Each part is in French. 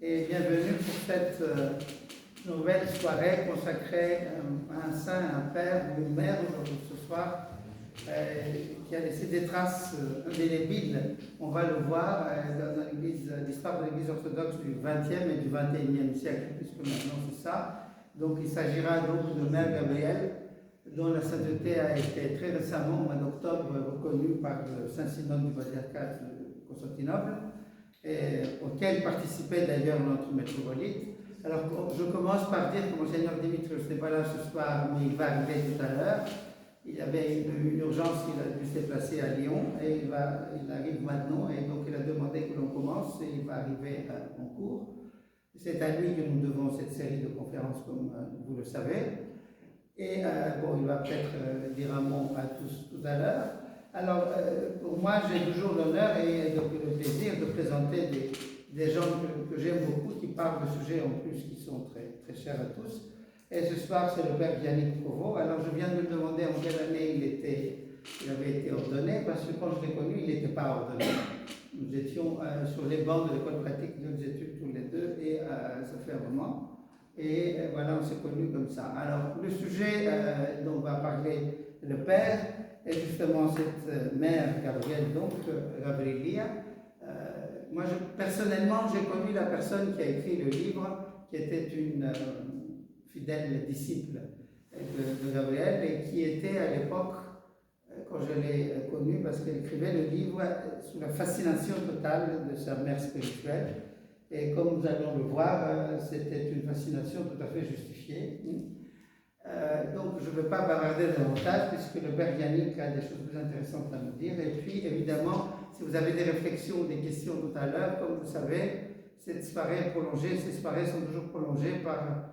et bienvenue pour cette nouvelle soirée consacrée à un saint, un père ou une mère aujourd'hui ce soir qui a laissé des traces indélébiles. On va le voir dans l'histoire de l'Église orthodoxe du XXe et du XXIe siècle, puisque maintenant c'est ça. Donc il s'agira donc de Mère Gabrielle, dont la sainteté a été très récemment, au mois d'octobre, reconnue par le Saint-Synode du patriarcat de Constantinople, auquel participait d'ailleurs notre métropolite. Alors je commence par dire que Monseigneur Dimitrios n'est pas là ce soir, mais il va arriver tout à l'heure. Il avait une urgence, il a dû se déplacer à Lyon et il arrive maintenant, et donc il a demandé que l'on commence et il va arriver en cours. C'est à lui que nous devons cette série de conférences, comme vous le savez. Et bon, il va peut-être dire un mot à tous tout à l'heure. Alors, pour moi, j'ai toujours l'honneur et le plaisir de présenter des gens que j'aime beaucoup, qui parlent de sujets en plus qui sont très, très chers à tous. Et ce soir, c'est le père Yannick Provost. Alors, je viens de lui demander en quelle année il avait été ordonné, parce que quand je l'ai connu, il n'était pas ordonné. Nous étions sur les bancs de l'école pratique de nos études tous les deux, et ça fait un moment. Et voilà, on s'est connus comme ça. Alors, le sujet dont va parler le père est justement cette mère Gabrielle, donc Gabrielia. Moi, personnellement, j'ai connu la personne qui a écrit le livre, qui était une fidèle disciple de Gabrielle et qui était à l'époque, quand je l'ai connue, parce qu'elle écrivait le livre sous la fascination totale de sa mère spirituelle. Et comme nous allons le voir, c'était une fascination tout à fait justifiée. Donc je ne veux pas bavarder davantage, puisque le père Yannick a des choses plus intéressantes à nous dire. Et puis, évidemment, si vous avez des réflexions ou des questions tout à l'heure, comme vous savez, cette soirée est prolongée. Ces soirées sont toujours prolongées par,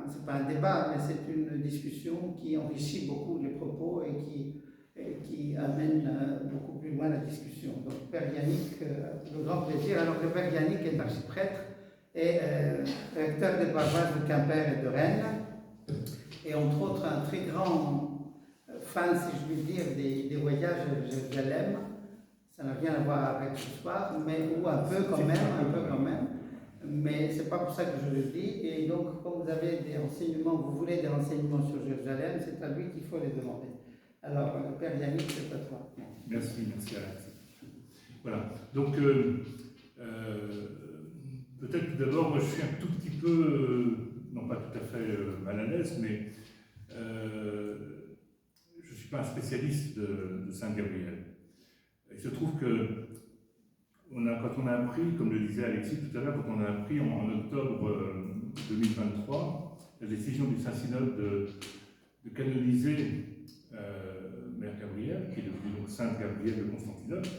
c'est pas un débat, mais c'est une discussion qui enrichit beaucoup les propos et qui amène beaucoup plus loin la discussion. Donc, Père Yannick, le grand plaisir. Alors, le Père Yannick est archiprêtre et recteur des paroisses de Quimper et de Rennes, et entre autres un très grand fan, si je puis dire, des voyages à Jérusalem. Ça n'a rien à voir avec ce soir, mais ou un peu quand même. Mais c'est pas pour ça que je le dis. Et donc, comme vous avez des renseignements, vous voulez des renseignements sur Jérusalem, c'est à lui qu'il faut les demander. Alors, Père Yannick, c'est à toi. Merci Alex. Voilà, donc peut-être tout d'abord, moi je suis un tout petit peu, non pas tout à fait mal à l'aise, mais je ne suis pas un spécialiste de Saint-Gabriel. Il se trouve que quand on a appris, comme le disait Alexis tout à l'heure, quand on a appris en octobre 2023 la décision du Saint-Synode de canoniser Mère Gabrielle, qui est devenue donc Sainte Gabrielle de Constantinople.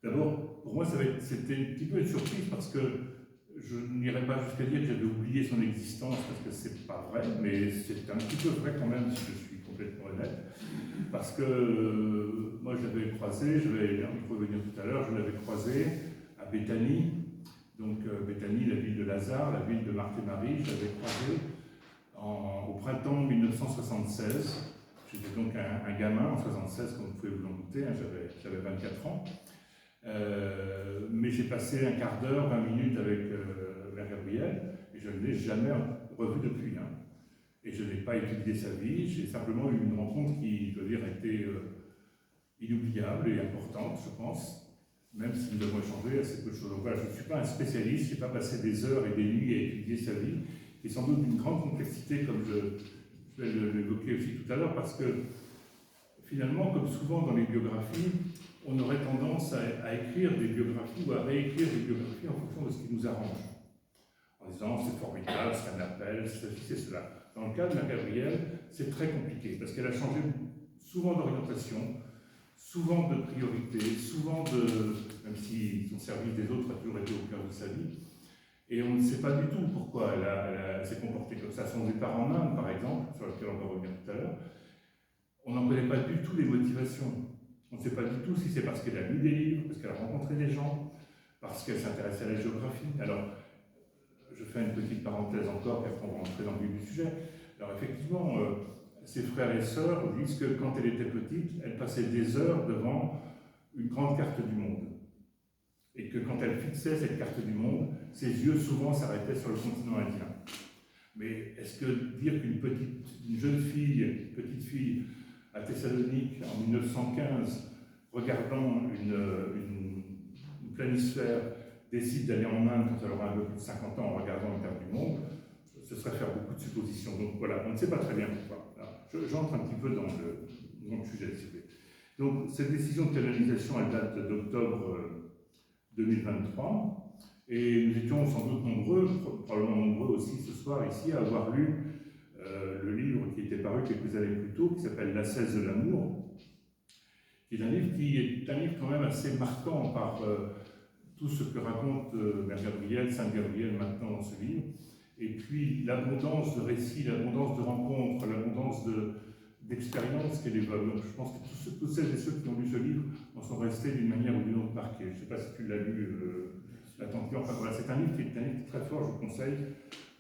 D'abord, pour moi, c'était un petit peu une surprise parce que je n'irais pas jusqu'à dire que j'avais oublié son existence parce que c'est pas vrai, mais c'est un petit peu vrai quand même si je suis complètement honnête. Parce que moi, je l'avais croisé, je vais y revenir tout à l'heure, je l'avais croisé à Béthanie, donc Béthanie, la ville de Lazare, la ville de Marthe et Marie, je l'avais croisé au printemps 1976. J'étais donc un gamin en 1976, comme vous pouvez vous en douter, hein, j'avais 24 ans. Mais j'ai passé un quart d'heure, 20 minutes avec Mère Gabrielle, et je ne l'ai jamais revue depuis. Hein. Et je n'ai pas étudié sa vie, j'ai simplement eu une rencontre qui, je veux dire, a été inoubliable et importante, je pense, même si nous avons échangé assez peu de choses. Donc voilà, je ne suis pas un spécialiste, je n'ai pas passé des heures et des nuits à étudier sa vie, qui est sans doute d'une grande complexité, comme je vais l'évoquer aussi tout à l'heure, parce que finalement, comme souvent dans les biographies, on aurait tendance à écrire des biographies ou à réécrire des biographies en fonction de ce qui nous arrange. En disant, c'est formidable, c'est un appel, c'est ceci, c'est cela. Dans le cas de Mère Gabrielle, c'est très compliqué, parce qu'elle a changé souvent d'orientation, souvent de priorité, souvent même si son service des autres a toujours été au cœur de sa vie, et on ne sait pas du tout pourquoi elle s'est comportée comme ça. Son départ en Inde, par exemple, sur lequel on va revenir tout à l'heure, on n'en connaît pas du tout les motivations. On ne sait pas du tout si c'est parce qu'elle a lu des livres, parce qu'elle a rencontré des gens, parce qu'elle s'intéresse à la géographie. Alors, je fais une petite parenthèse encore, puis après on va entrer dans le vif du sujet. Alors effectivement, ses frères et sœurs disent que quand elle était petite, elle passait des heures devant une grande carte du monde. Et que quand elle fixait cette carte du monde, ses yeux souvent s'arrêtaient sur le continent indien. Mais est-ce que dire qu'une petite fille à Thessalonique en 1915, regardant une planisphère, décide d'aller en Inde quand elle aura un peu plus de 50 ans en regardant une carte du monde, ce serait faire beaucoup de suppositions. Donc voilà, on ne sait pas très bien pourquoi. J'entre un petit peu dans le sujet, si vous voulez. Donc cette décision de canonisation, elle date d'octobre 2023. Et nous étions sans doute nombreux, probablement nombreux aussi ce soir ici, à avoir lu le livre qui était paru quelques années plus tôt, qui s'appelle L'ascèse de l'amour, qui est un livre quand même assez marquant par tout ce que raconte Mère Gabrielle, Sainte Gabrielle maintenant dans ce livre, et puis l'abondance de récits, l'abondance de rencontres, l'abondance d'expériences qu'elle évoque. Donc je pense que tous celles et ceux qui ont lu ce livre en sont restés d'une manière ou d'une autre marqués. Je ne sais pas si tu l'as lu, attentivement. Enfin voilà, c'est un livre qui est très fort, je vous conseille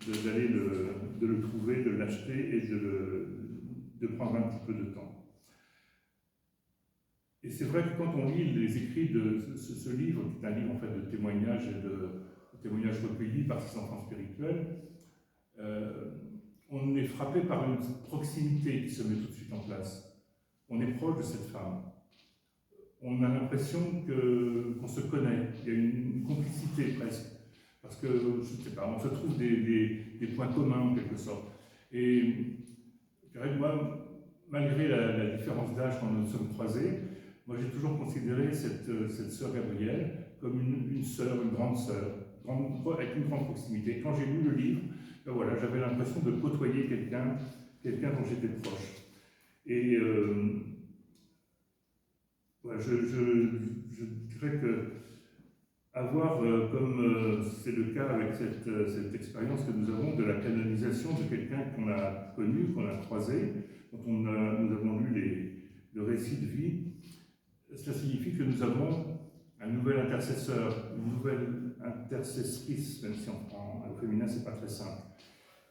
de le trouver, de l'acheter et de prendre un petit peu de temps. Et c'est vrai que quand on lit les écrits de ce livre, qui est un livre en fait de témoignages et de témoignages recueillis par ses enfants spirituels, on est frappé par une proximité qui se met tout de suite en place. On est proche de cette femme. On a l'impression qu'on se connaît. Il y a une complicité presque. Parce que, je ne sais pas, on se trouve des points communs en quelque sorte. Et je dirais que moi, malgré la différence d'âge quand nous nous sommes croisés, moi j'ai toujours considéré cette sœur Gabrielle comme une sœur, une grande sœur, avec une grande proximité. Quand j'ai lu le livre, ben voilà, j'avais l'impression de côtoyer quelqu'un dont j'étais proche. Et voilà, je dirais que avoir, comme c'est le cas avec cette expérience que nous avons de la canonisation de quelqu'un qu'on a connu, qu'on a croisé, dont nous avons lu le récit de vie, cela signifie que nous avons un nouvel intercesseur, une nouvelle intercessrice, même si au féminin c'est pas très simple,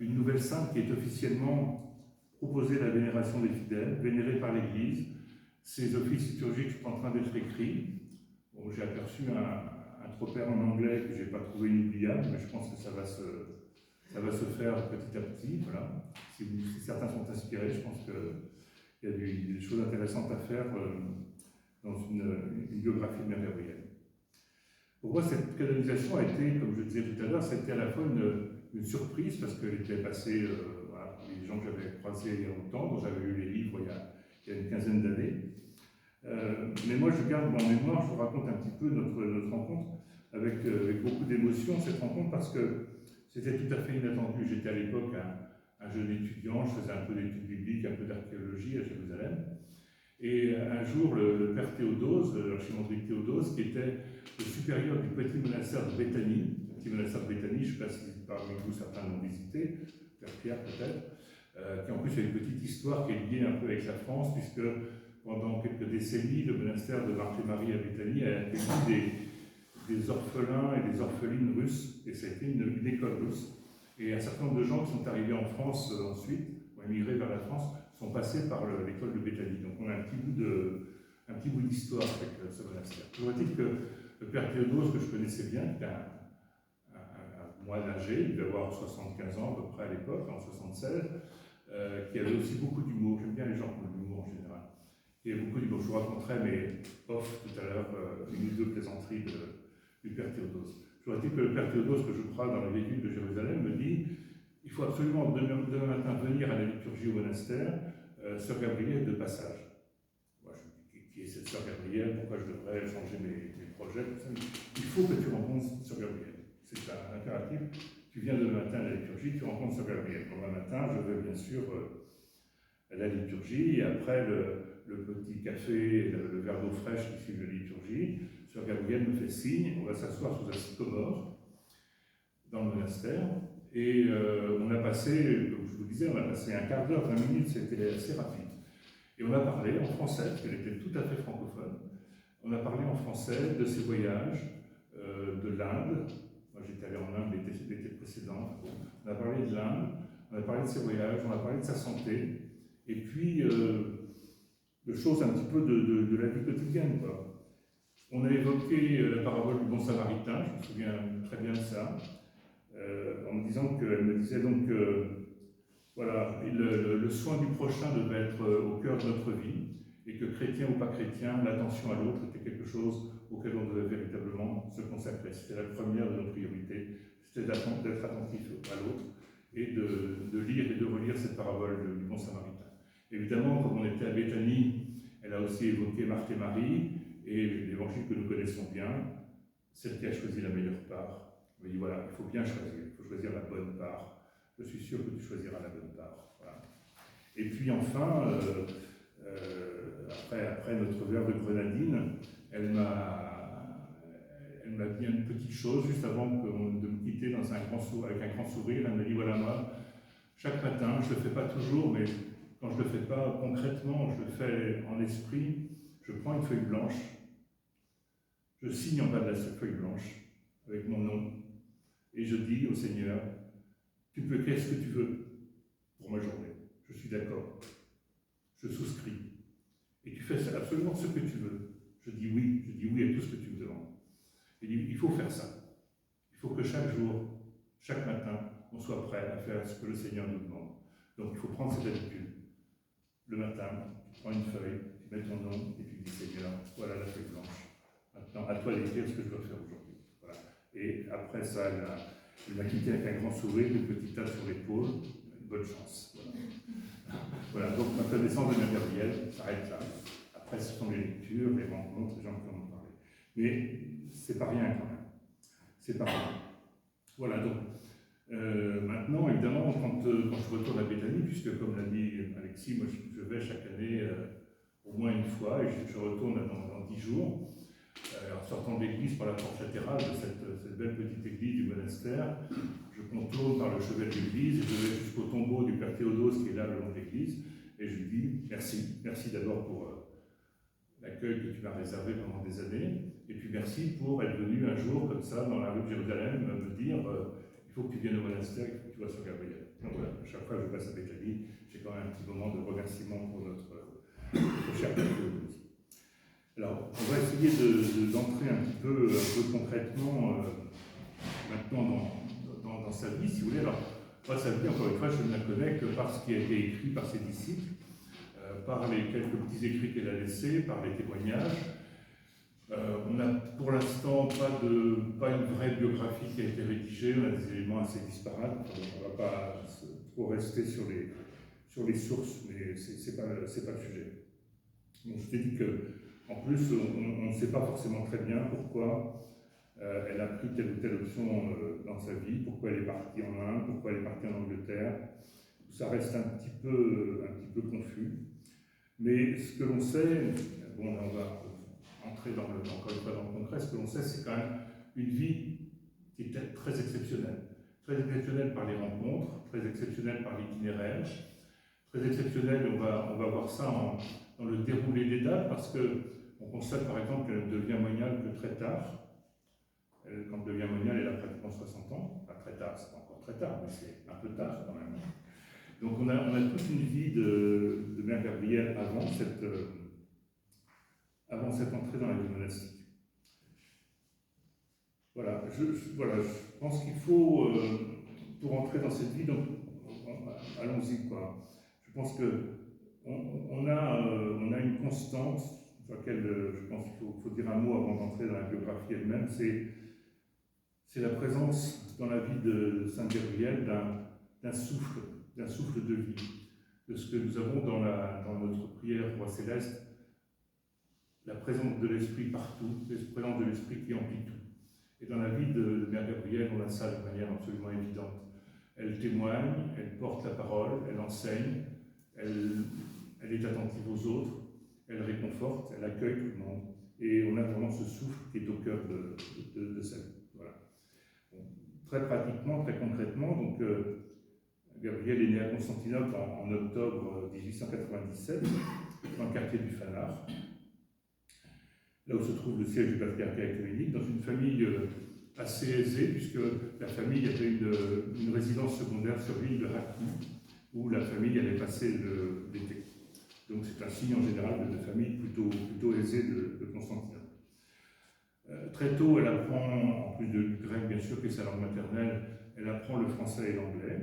une nouvelle sainte qui est officiellement proposée à la vénération des fidèles, vénérée par l'Église. Ces offices liturgiques sont en train d'être écrits. Bon, j'ai aperçu un tropère en anglais que je n'ai pas trouvé inoubliable, mais je pense que ça va se faire petit à petit. Voilà. Si certains sont inspirés, je pense qu'il y a des choses intéressantes à faire dans une biographie de Mère Gabrielle. Pour moi, cette canonisation a été, comme je le disais tout à l'heure, c'était à la fois une surprise, parce qu'elle était passée par les gens que j'avais croisés il y a longtemps, dont j'avais lu les livres il y a une quinzaine d'années. Mais moi, je garde en mémoire, je vous raconte un petit peu notre rencontre avec beaucoup d'émotion, cette rencontre, parce que c'était tout à fait inattendu. J'étais à l'époque un jeune étudiant, je faisais un peu d'études bibliques, un peu d'archéologie à Jérusalem. Et un jour, le père Théodose, l'archimandrite Théodose, qui était le supérieur du petit monastère de Béthanie, le petit monastère de Béthanie, je ne sais pas si parmi vous certains l'ont visité, père Pierre peut-être, qui en plus a une petite histoire qui est liée un peu avec la France, puisque pendant quelques décennies, le monastère de Marthe et Marie à Béthanie a accueilli des orphelins et des orphelines russes, et ça a été une école russe. Et un certain nombre de gens qui sont arrivés en France ensuite, ont émigré vers la France, sont passés par l'école de Béthanie. Donc on a un petit bout d'histoire avec ce monastère. Je voudrais dire que le père Théodose, que je connaissais bien, qui était un moine âgé, il devait avoir 75 ans à peu près à l'époque, en 76, qui avait aussi beaucoup d'humour. J'aime bien les gens qui ont de l'humour en général. Il y a beaucoup d'humour. Je vous raconterai, mais off tout à l'heure, une ou deux plaisanteries du père Théodose. Je voudrais dire que le père Théodose, que je crois dans les véhicules de Jérusalem, me dit il faut absolument demain matin venir à la liturgie au monastère, sœur Gabrielle de passage. Moi, je dis qui est cette sœur Gabrielle, pourquoi je devrais changer mes projets, tout ça. Il faut que tu rencontres sœur Gabrielle. C'est un impératif. Tu viens demain matin à la liturgie, tu rencontres sœur Gabrielle. Demain matin, je vais bien sûr à la liturgie, et après le petit café, le verre d'eau fraîche qui suit la liturgie, sœur Gabrielle me fait signe, on va s'asseoir sous un sycomore dans le monastère. Et on a passé, comme je vous disais, on a passé un quart d'heure, 20 minutes, c'était assez rapide. Et on a parlé en français, parce qu'elle était tout à fait francophone. On a parlé en français de ses voyages, de l'Inde. Moi j'étais allé en Inde l'été précédent. On a parlé de l'Inde, on a parlé de ses voyages, on a parlé de sa santé. Et puis, de choses un petit peu de la vie quotidienne, quoi. On a évoqué la parabole du bon samaritain, je me souviens très bien de ça, en me disant qu'elle me disait donc voilà, le soin du prochain devait être au cœur de notre vie, et que chrétien ou pas chrétien, l'attention à l'autre était quelque chose auquel on devait véritablement se consacrer. C'était la première de nos priorités, c'était d'être attentif à l'autre et de lire et de relire cette parabole du bon samaritain. Évidemment, comme on était à Béthanie, elle a aussi évoqué Marthe et Marie, et l'évangile que nous connaissons bien, celle qui a choisi la meilleure part. On dit voilà, il faut bien choisir, il faut choisir la bonne part. Je suis sûr que tu choisiras la bonne part. Voilà. Et puis enfin, après notre verre de grenadine, elle m'a dit une petite chose juste avant de me quitter avec un grand sourire. Elle m'a dit voilà, moi, chaque matin, je ne le fais pas toujours, mais quand je ne le fais pas concrètement, je le fais en esprit, je prends une feuille blanche, je signe en bas de la feuille blanche avec mon nom et je dis au Seigneur, tu peux écrire ce que tu veux pour ma journée, je suis d'accord, je souscris. Et tu fais absolument ce que tu veux. Je dis oui à tout ce que tu me demandes. Et il faut faire ça. Il faut que chaque jour, chaque matin, on soit prêt à faire ce que le Seigneur nous demande. Donc il faut prendre cette habitude. Le matin, tu prends une feuille, tu mets ton nom et tu dis Seigneur, voilà la feuille blanche. Maintenant, à toi d'écrire ce que je dois faire aujourd'hui. Voilà. Et après ça, elle m'a quitté avec un grand sourire, une petite tape sur l'épaule. Bonne chance. Voilà. Voilà, donc ma connaissance de Mère Gabrielle s'arrête là. Après, ce sont les lectures, les rencontres, les gens qui en ont parlé. Mais c'est pas rien quand même. C'est pas rien. Voilà, donc maintenant, évidemment, quand je retourne à Béthanie, puisque comme l'a dit Alexis, moi je vais chaque année au moins une fois, et je retourne dans 10 jours. En sortant de l'église par la porte latérale de cette belle petite église du monastère, je contourne par le chevet de l'église et je vais jusqu'au tombeau du père Théodose qui est là le long de l'église, et je lui dis merci d'abord pour l'accueil que tu m'as réservé pendant des années, et puis merci pour être venu un jour comme ça dans la rue de Jérusalem me dire il faut que tu viennes au monastère, il faut que tu vas sur Gabriel. Donc voilà, à chaque fois que je passe à Béthanie, j'ai quand même un petit moment de remerciement pour notre cher père Théodose. Alors, on va essayer d'entrer un peu concrètement maintenant dans sa vie, si vous voulez. Alors, moi, sa vie, encore une fois, je ne la connais que par ce qui a été écrit par ses disciples, par les quelques petits écrits qu'elle a laissés, par les témoignages. On n'a pour l'instant pas une vraie biographie qui a été rédigée, on a des éléments assez disparates, on ne va pas trop rester sur les sources, mais ce n'est pas le sujet. Donc, je t'ai dit qu'en plus, on ne sait pas forcément très bien pourquoi elle a pris telle ou telle option dans sa vie, pourquoi elle est partie en Inde, pourquoi elle est partie en Angleterre. Ça reste un petit peu confus. Mais ce que l'on sait, bon, on va entrer encore une fois dans le concret, ce que l'on sait, c'est quand même une vie qui est très exceptionnelle. Très exceptionnelle par les rencontres, très exceptionnelle par l'itinéraire, très exceptionnelle, on va voir ça dans le déroulé des dates, parce qu'on constate par exemple qu'elle devient moniale que très tard. Quand elle devient moniale, elle a pratiquement 60 ans. Pas très tard, c'est pas encore très tard, mais c'est un peu tard quand même. Donc on a toute une vie de Mère Gabrielle avant cette entrée dans la vie monastique. Voilà, je pense qu'il faut, pour entrer dans cette vie, donc allons-y quoi. Je pense qu'on a une constante sur laquelle je pense qu'il faut dire un mot avant d'entrer dans la biographie elle-même, c'est la présence dans la vie de Sainte Gabrielle d'un souffle de vie, de ce que nous avons dans notre prière Roi Céleste, la présence de l'Esprit partout, la présence de l'Esprit qui emplit tout. Et dans la vie de Mère Gabrielle, on a ça de manière absolument évidente. Elle témoigne, elle porte la parole, elle enseigne, elle est attentive aux autres, elle réconforte, elle accueille tout le monde. Et on a vraiment ce souffle qui est au cœur de sa vie. Voilà. Bon, très pratiquement, très concrètement, donc Gabrielle est née à Constantinople en octobre 1897, dans le quartier du Fanard, là où se trouve le siège du patriarcat œcuménique, dans une famille assez aisée, puisque la famille avait une résidence secondaire sur l'île de Rakou, où la famille allait passer l'été. Donc c'est un signe en général de famille plutôt aisée de Constantinople. Très tôt, elle apprend, en plus du grec bien sûr, qui est sa langue maternelle, elle apprend le français et l'anglais.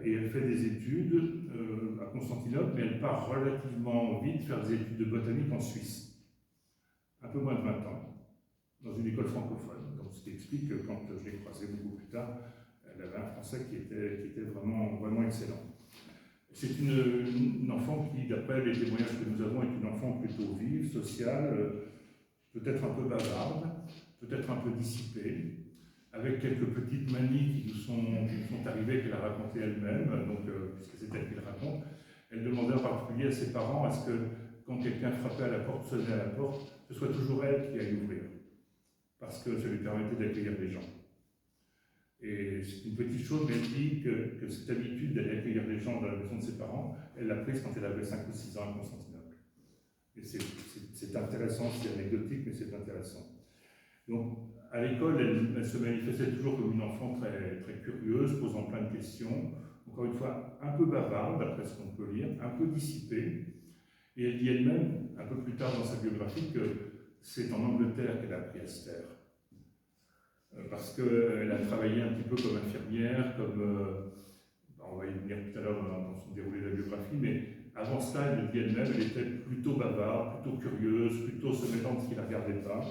Et elle fait des études à Constantinople, mais elle part relativement vite faire des études de botanique en Suisse. Un peu moins de 20 ans, dans une école francophone. Donc, ce qui explique que quand je l'ai croisée beaucoup plus tard, elle avait un français qui était vraiment excellent. C'est une enfant qui, d'après les témoignages que nous avons, est une enfant plutôt vive, sociale, peut-être un peu bavarde, peut-être un peu dissipée, avec quelques petites manies qui nous sont arrivées, qu'elle a racontées elle-même, donc, puisque c'est elle qui le raconte. Elle demandait en particulier à ses parents à ce que, quand quelqu'un frappait à la porte, sonnait à la porte, ce soit toujours elle qui aille ouvrir, parce que ça lui permettait d'accueillir les gens. Et c'est une petite chose, mais elle dit que cette habitude d'aller accueillir les gens dans la maison de ses parents, elle l'a prise quand elle avait 5 ou 6 ans à Constantinople. Et c'est intéressant, c'est anecdotique, mais c'est intéressant. Donc, à l'école, elle se manifestait toujours comme une enfant très, très curieuse, posant plein de questions, encore une fois, un peu bavarde, d'après ce qu'on peut lire, un peu dissipée. Et elle dit elle-même, un peu plus tard dans sa biographie, que c'est en Angleterre qu'elle a appris à se taire. Parce qu'elle a travaillé un petit peu comme infirmière, on va y venir tout à l'heure dans son déroulé de la biographie, mais avant cela, elle le dit elle-même, elle était plutôt bavarde, plutôt curieuse, plutôt se mettant de ce qui ne la regardait pas.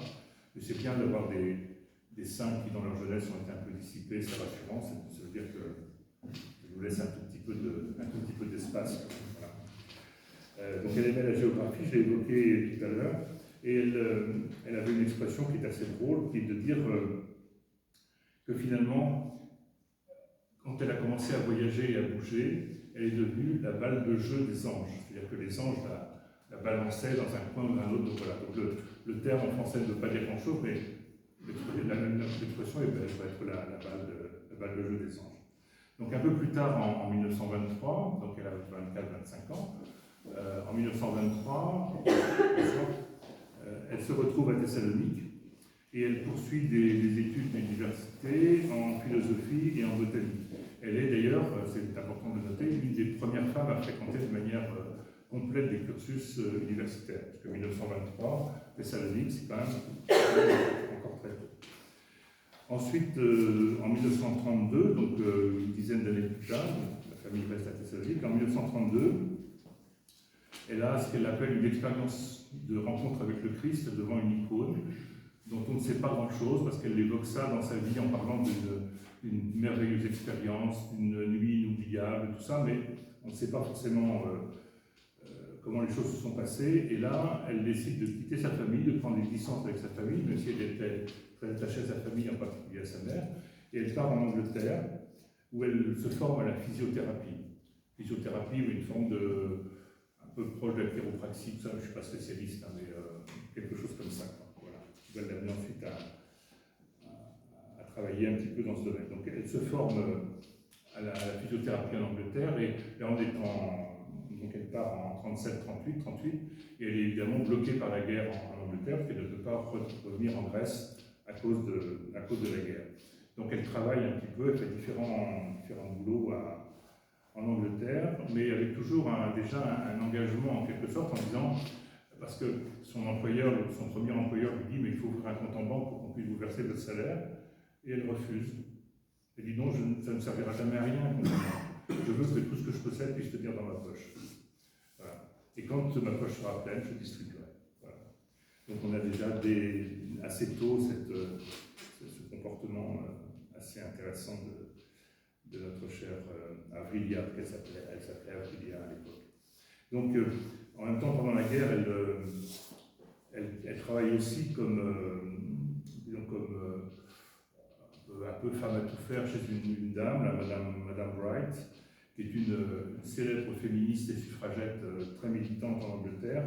Mais c'est bien d'avoir des saints qui, dans leur jeunesse, ont été un peu dissipés, c'est rassurant, ça veut dire que je vous laisse un tout petit peu d'espace. Voilà. Donc elle aimait la géographie, je l'ai évoqué tout à l'heure, et elle avait une expression qui est assez drôle, qui est de dire que finalement, quand elle a commencé à voyager et à bouger, elle est devenue la balle de jeu des anges. C'est-à-dire que les anges la balançaient dans un coin ou dans un autre. Donc voilà. Donc le terme en français ne veut pas dire grand-chose, mais l'expression va être la balle de jeu des anges. Donc un peu plus tard, en 1923, donc elle a 24-25 ans, en 1923, elle se retrouve à Thessalonique et elle poursuit des études d'université en philosophie et en botanique. Elle est d'ailleurs, c'est important de noter, l'une des premières femmes à fréquenter de manière complète des cursus universitaires, parce que 1923, Thessalonique, c'est quand même encore très tôt. Ensuite, en 1932, donc une dizaine d'années plus tard, la famille reste à Thessalonique, en 1932, elle a ce qu'elle appelle une expérience de rencontre avec le Christ devant une icône, dont on ne sait pas grand-chose, parce qu'elle évoque ça dans sa vie en parlant d'une merveilleuse expérience, d'une nuit inoubliable, tout ça, mais on ne sait pas forcément comment les choses se sont passées. Et là, elle décide de quitter sa famille, de prendre des distances avec sa famille, même si elle était très attachée à sa famille, en particulier à sa mère, et elle part en Angleterre, où elle se forme à la physiothérapie. Physiothérapie, ou une forme un peu proche de la chiropraxie, tout ça, je ne suis pas spécialiste, hein, mais quelque chose comme ça, quoi. Voilà, qui va l'amener ensuite à travailler un petit peu dans ce domaine. Donc elle se forme à la physiothérapie en Angleterre, et là on est donc elle part en 37-38, et elle est évidemment bloquée par la guerre en Angleterre, parce qu'elle ne peut pas revenir en Grèce à cause de la guerre. Donc elle travaille un petit peu, elle fait différents boulots en Angleterre, mais avec toujours déjà un engagement en quelque sorte, en disant, parce que son premier employeur lui dit, mais il faut ouvrir un compte en banque pour qu'on puisse vous verser votre salaire, et elle refuse. Elle dit non, ça ne servira jamais à rien. Je veux que tout ce que je possède puisse tenir dans ma poche. Voilà. Et quand ma poche sera pleine, je distribuerai. Voilà. Donc on a déjà assez tôt ce comportement assez intéressant de notre chère Avrilia, elle s'appelait Avrilia à l'époque. Donc en même temps, pendant la guerre, elle travaille aussi comme un peu femme à tout faire chez une dame, Madame Bright, qui est une célèbre féministe et suffragette très militante en Angleterre,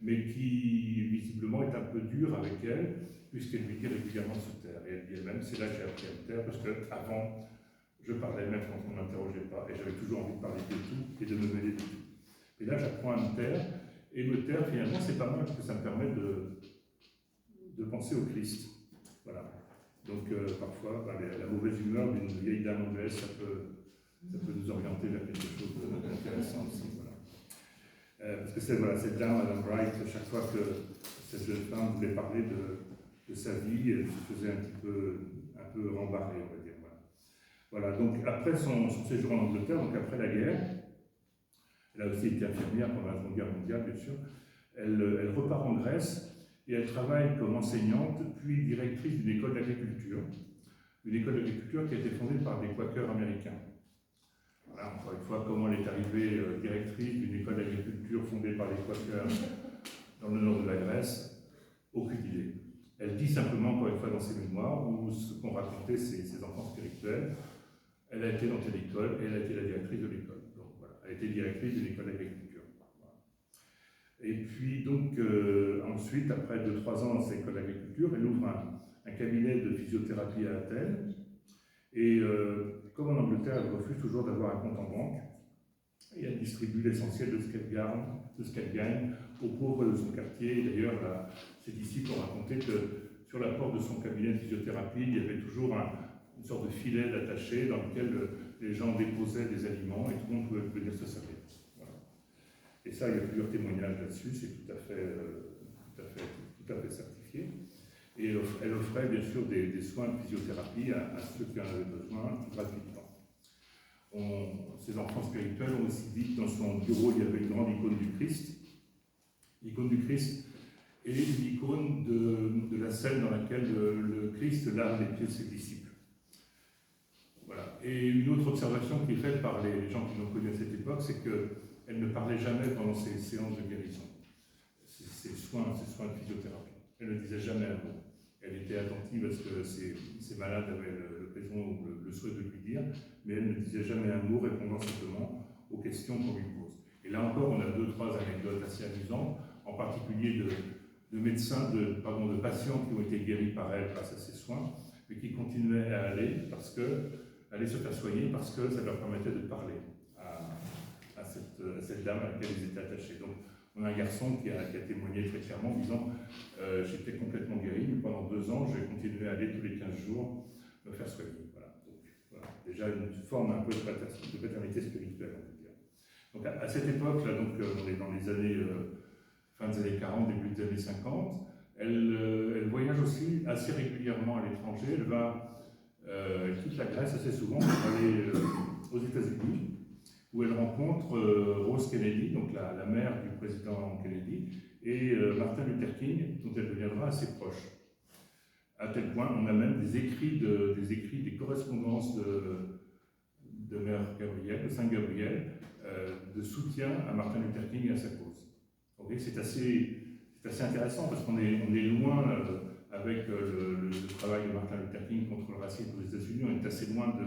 mais qui visiblement est un peu dure avec elle, puisqu'elle lui dit régulièrement de se taire. Et elle dit elle-même, c'est là que j'ai appris à me taire, parce qu'avant, je parlais même quand on ne m'interrogeait pas, et j'avais toujours envie de parler de tout et de me mêler de tout. Et là, j'apprends à me taire, et me taire, finalement, c'est pas mal, parce que ça me permet de penser au Christ. Voilà. Donc parfois, la mauvaise humeur d'une vieille dame anglaise, ça peut nous orienter vers quelque chose d'intéressant aussi. Voilà. Parce que cette dame, Madame Bright, chaque fois que cette jeune femme voulait parler de sa vie, elle se faisait un peu rembarrer, on va dire. Voilà, donc après son séjour en Angleterre, donc après la guerre, elle a aussi été infirmière pendant la Seconde Guerre mondiale, bien sûr, elle repart en Grèce et elle travaille comme enseignante, puis directrice d'une école d'agriculture. Une école d'agriculture qui a été fondée par des quakers américains. Voilà, encore une fois, comment elle est arrivée directrice d'une école d'agriculture fondée par des quakers dans le nord de la Grèce, aucune idée. Elle dit simplement, encore une fois, dans ses mémoires, où ce qu'ont raconté ses enfants spirituels, elle a été dans telle école et elle a été la directrice de l'école. Donc voilà, elle a été directrice de l'école d'agriculture. Voilà. Et puis donc, ensuite, après 2-3 ans dans cette école d'agriculture, elle ouvre un cabinet de physiothérapie à Athènes. Et comme en Angleterre, elle refuse toujours d'avoir un compte en banque, et elle distribue l'essentiel de ce qu'elle gagne aux pauvres de son quartier. Et d'ailleurs, ses disciples ont raconté que sur la porte de son cabinet de physiothérapie, il y avait toujours une sorte de filet attaché dans lequel les gens déposaient des aliments et tout le monde pouvait venir se servir. Voilà. Et ça, il y a plusieurs témoignages là-dessus, c'est tout à fait certifié. Et elle offrait bien sûr des soins de physiothérapie à ceux qui en avaient besoin gratuitement. Ses enfants spirituels ont aussi dit que dans son bureau, il y avait une grande icône du Christ. L'icône du Christ est l'icône de la scène dans laquelle le Christ lave les pieds de ses disciples. Voilà. Et une autre observation qui est faite par les gens qui l'ont connue à cette époque, c'est qu'elle ne parlait jamais pendant ses séances de guérison, ses soins de physiothérapie. Elle ne disait jamais un mot. Elle était attentive à ce que ses malades avaient l'occasion ou le souhait de lui dire, mais elle ne disait jamais un mot, répondant simplement aux questions qu'on lui pose. Et là encore, on a 2-3 anecdotes assez amusantes, en particulier de médecins, de patients qui ont été guéris par elle grâce à ses soins, mais qui continuaient à aller se faire soigner parce que ça leur permettait de parler à cette dame à laquelle ils étaient attachés. Donc, on a un garçon qui a témoigné très clairement en disant j'étais complètement guéri, mais pendant 2 ans, j'ai continué à aller tous les 15 jours me faire soigner. Voilà. Donc, voilà. Déjà une forme un peu de paternité spirituelle, on peut dire. Donc, à cette époque-là, on est dans les années, fin des années 40, début des années 50, elle voyage aussi assez régulièrement à l'étranger. Elle quitte la Grèce assez souvent pour aller aux États-Unis, où elle rencontre Rose Kennedy, donc la mère du président Kennedy, et Martin Luther King, dont elle deviendra assez proche. À tel point, on a même des correspondances de Mère Gabrielle, de Saint Gabriel, de soutien à Martin Luther King et à sa cause. Okay, c'est assez intéressant parce qu'on est loin avec le travail de Martin Luther King contre le racisme aux États-Unis, on est assez loin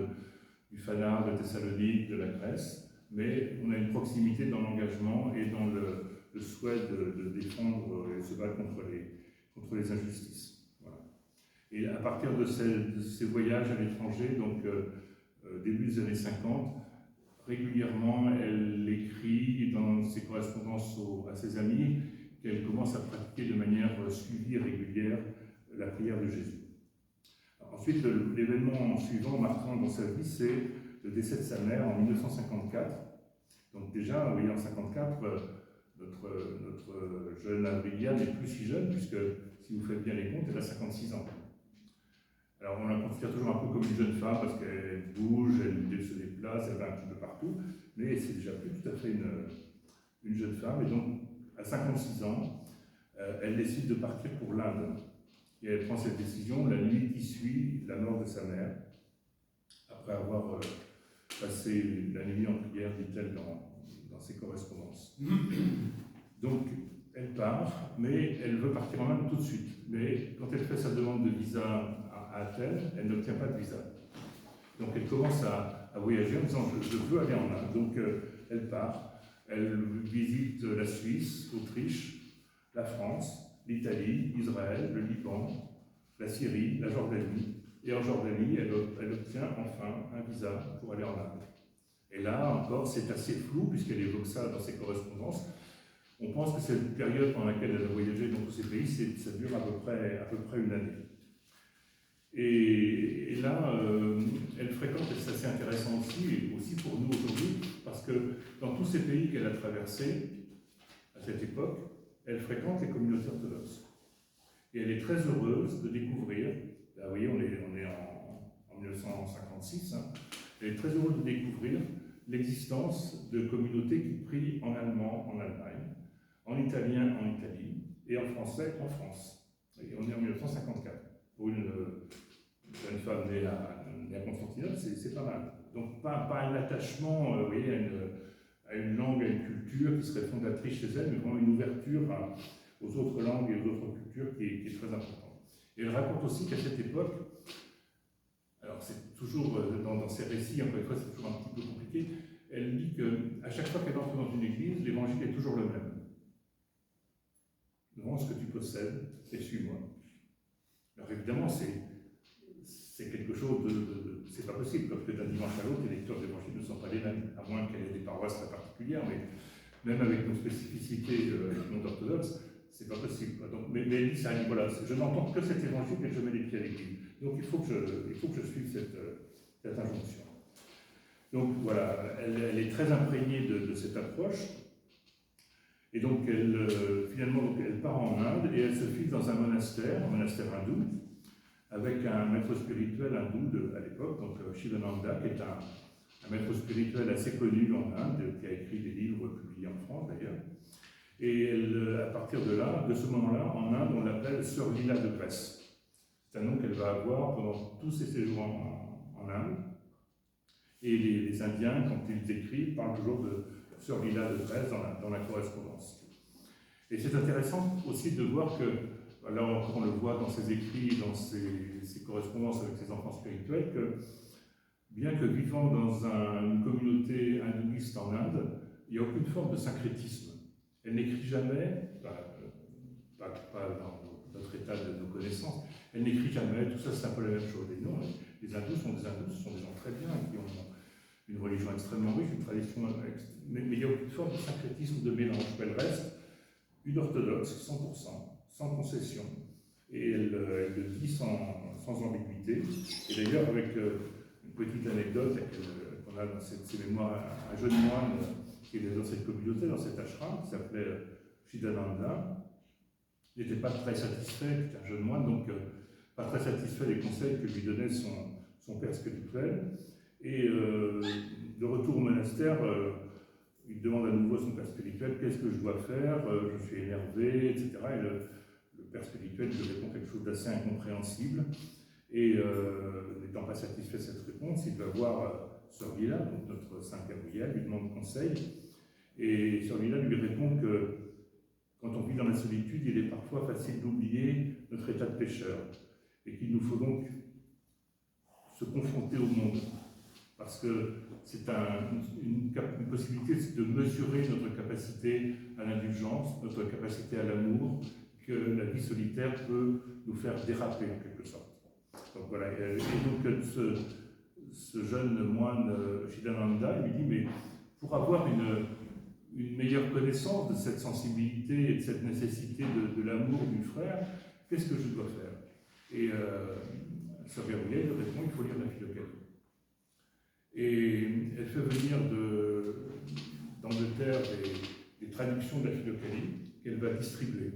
du Fanard, de Thessalonique, de la Grèce. Mais on a une proximité dans l'engagement et dans le souhait de défendre et de se battre contre les injustices. Voilà. Et à partir de ces voyages à l'étranger, donc début des années 50, régulièrement, elle écrit dans ses correspondances à ses amis qu'elle commence à pratiquer de manière suivie et régulière la prière de Jésus. Alors, ensuite, l'événement suivant marquant dans sa vie, c'est le décès de sa mère en 1954. Donc déjà, en 1954, notre jeune Adrienne n'est plus si jeune, puisque si vous faites bien les comptes, elle a 56 ans. Alors on la considère toujours un peu comme une jeune femme, parce qu'elle bouge, elle se déplace, elle va un petit peu partout, mais c'est déjà plus tout à fait une jeune femme. Et donc, à 56 ans, elle décide de partir pour l'Inde. Et elle prend cette décision la nuit qui suit la mort de sa mère, après avoir passer la nuit en prière, dit-elle dans ses correspondances. Donc, elle part, mais elle veut partir en Inde tout de suite. Mais quand elle fait sa demande de visa à Athènes, elle n'obtient pas de visa. Donc, elle commence à voyager en disant je veux aller en Inde. Donc, elle part, elle visite la Suisse, l'Autriche, la France, l'Italie, Israël, le Liban, la Syrie, la Jordanie. Et en Jordanie, elle obtient enfin un visa pour aller en Inde. Et là encore, c'est assez flou, puisqu'elle évoque ça dans ses correspondances. On pense que cette période pendant laquelle elle a voyagé dans tous ces pays, ça dure à peu près une année. Et là, elle fréquente, et c'est assez intéressant aussi, et aussi pour nous aujourd'hui, parce que dans tous ces pays qu'elle a traversés, à cette époque, elle fréquente les communautés orthodoxes. Et elle est très heureuse de découvrir, là vous voyez, on est en 1956, hein, elle est très heureuse de découvrir l'existence de communautés qui prient en allemand en Allemagne, en italien en Italie, et en français en France. Et on est en 1954. Pour une jeune femme née à Constantinople, c'est pas mal. Donc pas un attachement vous voyez, à une langue, à une culture qui serait fondatrice chez elle, mais vraiment une ouverture aux autres langues et aux autres cultures qui est très importante. Et elle raconte aussi qu'à cette époque, alors c'est toujours dans ses récits, encore une fois c'est toujours un petit peu compliqué, elle dit qu'à chaque fois qu'elle entre dans une église, l'évangile est toujours le même. Vends ce que tu possèdes et suis-moi. Alors évidemment, c'est quelque chose de c'est pas possible, parce que d'un dimanche à l'autre, les lecteurs d'évangile ne sont pas les mêmes, à moins qu'elle ait des paroisses très particulières, mais même avec nos spécificités non orthodoxes, c'est pas possible. Donc, mais elle dit ça, elle dit voilà, je n'entends que cet évangile et je mets les pieds à l'église. Donc il faut que je suive cette injonction. Donc voilà, elle est très imprégnée de cette approche. Et donc, finalement, elle part en Inde et elle se fixe dans un monastère hindou, avec un maître spirituel hindou à l'époque, donc Shivananda, qui est un maître spirituel assez connu en Inde, qui a écrit des livres publiés en France d'ailleurs. Et à partir de là, de ce moment-là, en Inde, on l'appelle Sœur Lila de Grèce. C'est un nom qu'elle va avoir pendant tous ses séjours en Inde. Et les Indiens, quand ils écrivent, parlent toujours de Sœur Lila de Grèce dans la correspondance. Et c'est intéressant aussi de voir que, là on le voit dans ses écrits, dans ses correspondances avec ses enfants spirituels, que bien que vivant dans une communauté hindouiste en Inde, il n'y a aucune forme de syncrétisme. Elle n'écrit jamais, pas dans notre état de nos connaissances, elle n'écrit jamais, tout ça c'est un peu la même chose. Et non, les hindous sont des hindous, ce sont des gens très bien, qui ont une religion extrêmement riche, une tradition, mais il n'y a aucune forme de syncrétisme, de mélange. Elle reste une orthodoxe, 100%, sans concession, et elle le dit sans ambiguïté. Et d'ailleurs, avec une petite anecdote qu'on a dans ses mémoires, un jeune moine qui est dans cette communauté, dans cet ashram, qui s'appelait Shidananda, il n'était pas très satisfait, c'était un jeune moine, donc pas très satisfait des conseils que lui donnait son père spirituel. Et de retour au monastère, il demande à nouveau à son père spirituel qu'est-ce que je dois faire, je suis énervé, etc. Et le père spirituel lui répond quelque chose d'assez incompréhensible. Et n'étant pas satisfait de cette réponse, il va voir Sœur Lila, donc notre Sainte Gabrielle, lui demande conseil. Et Sœur Lila lui répond que quand on vit dans la solitude, il est parfois facile d'oublier notre état de pécheur. Et qu'il nous faut donc se confronter au monde. Parce que c'est une possibilité de mesurer notre capacité à l'indulgence, notre capacité à l'amour, que la vie solitaire peut nous faire déraper en quelque sorte. Donc voilà, et donc ce jeune moine Shidananda lui dit, mais pour avoir une meilleure connaissance de cette sensibilité et de cette nécessité de l'amour du frère, qu'est-ce que je dois faire? Et Sœur Gabrielle répond, il faut lire la Philokalie. Et elle fait venir d'Angleterre des traductions de la Philokalie qu'elle va distribuer.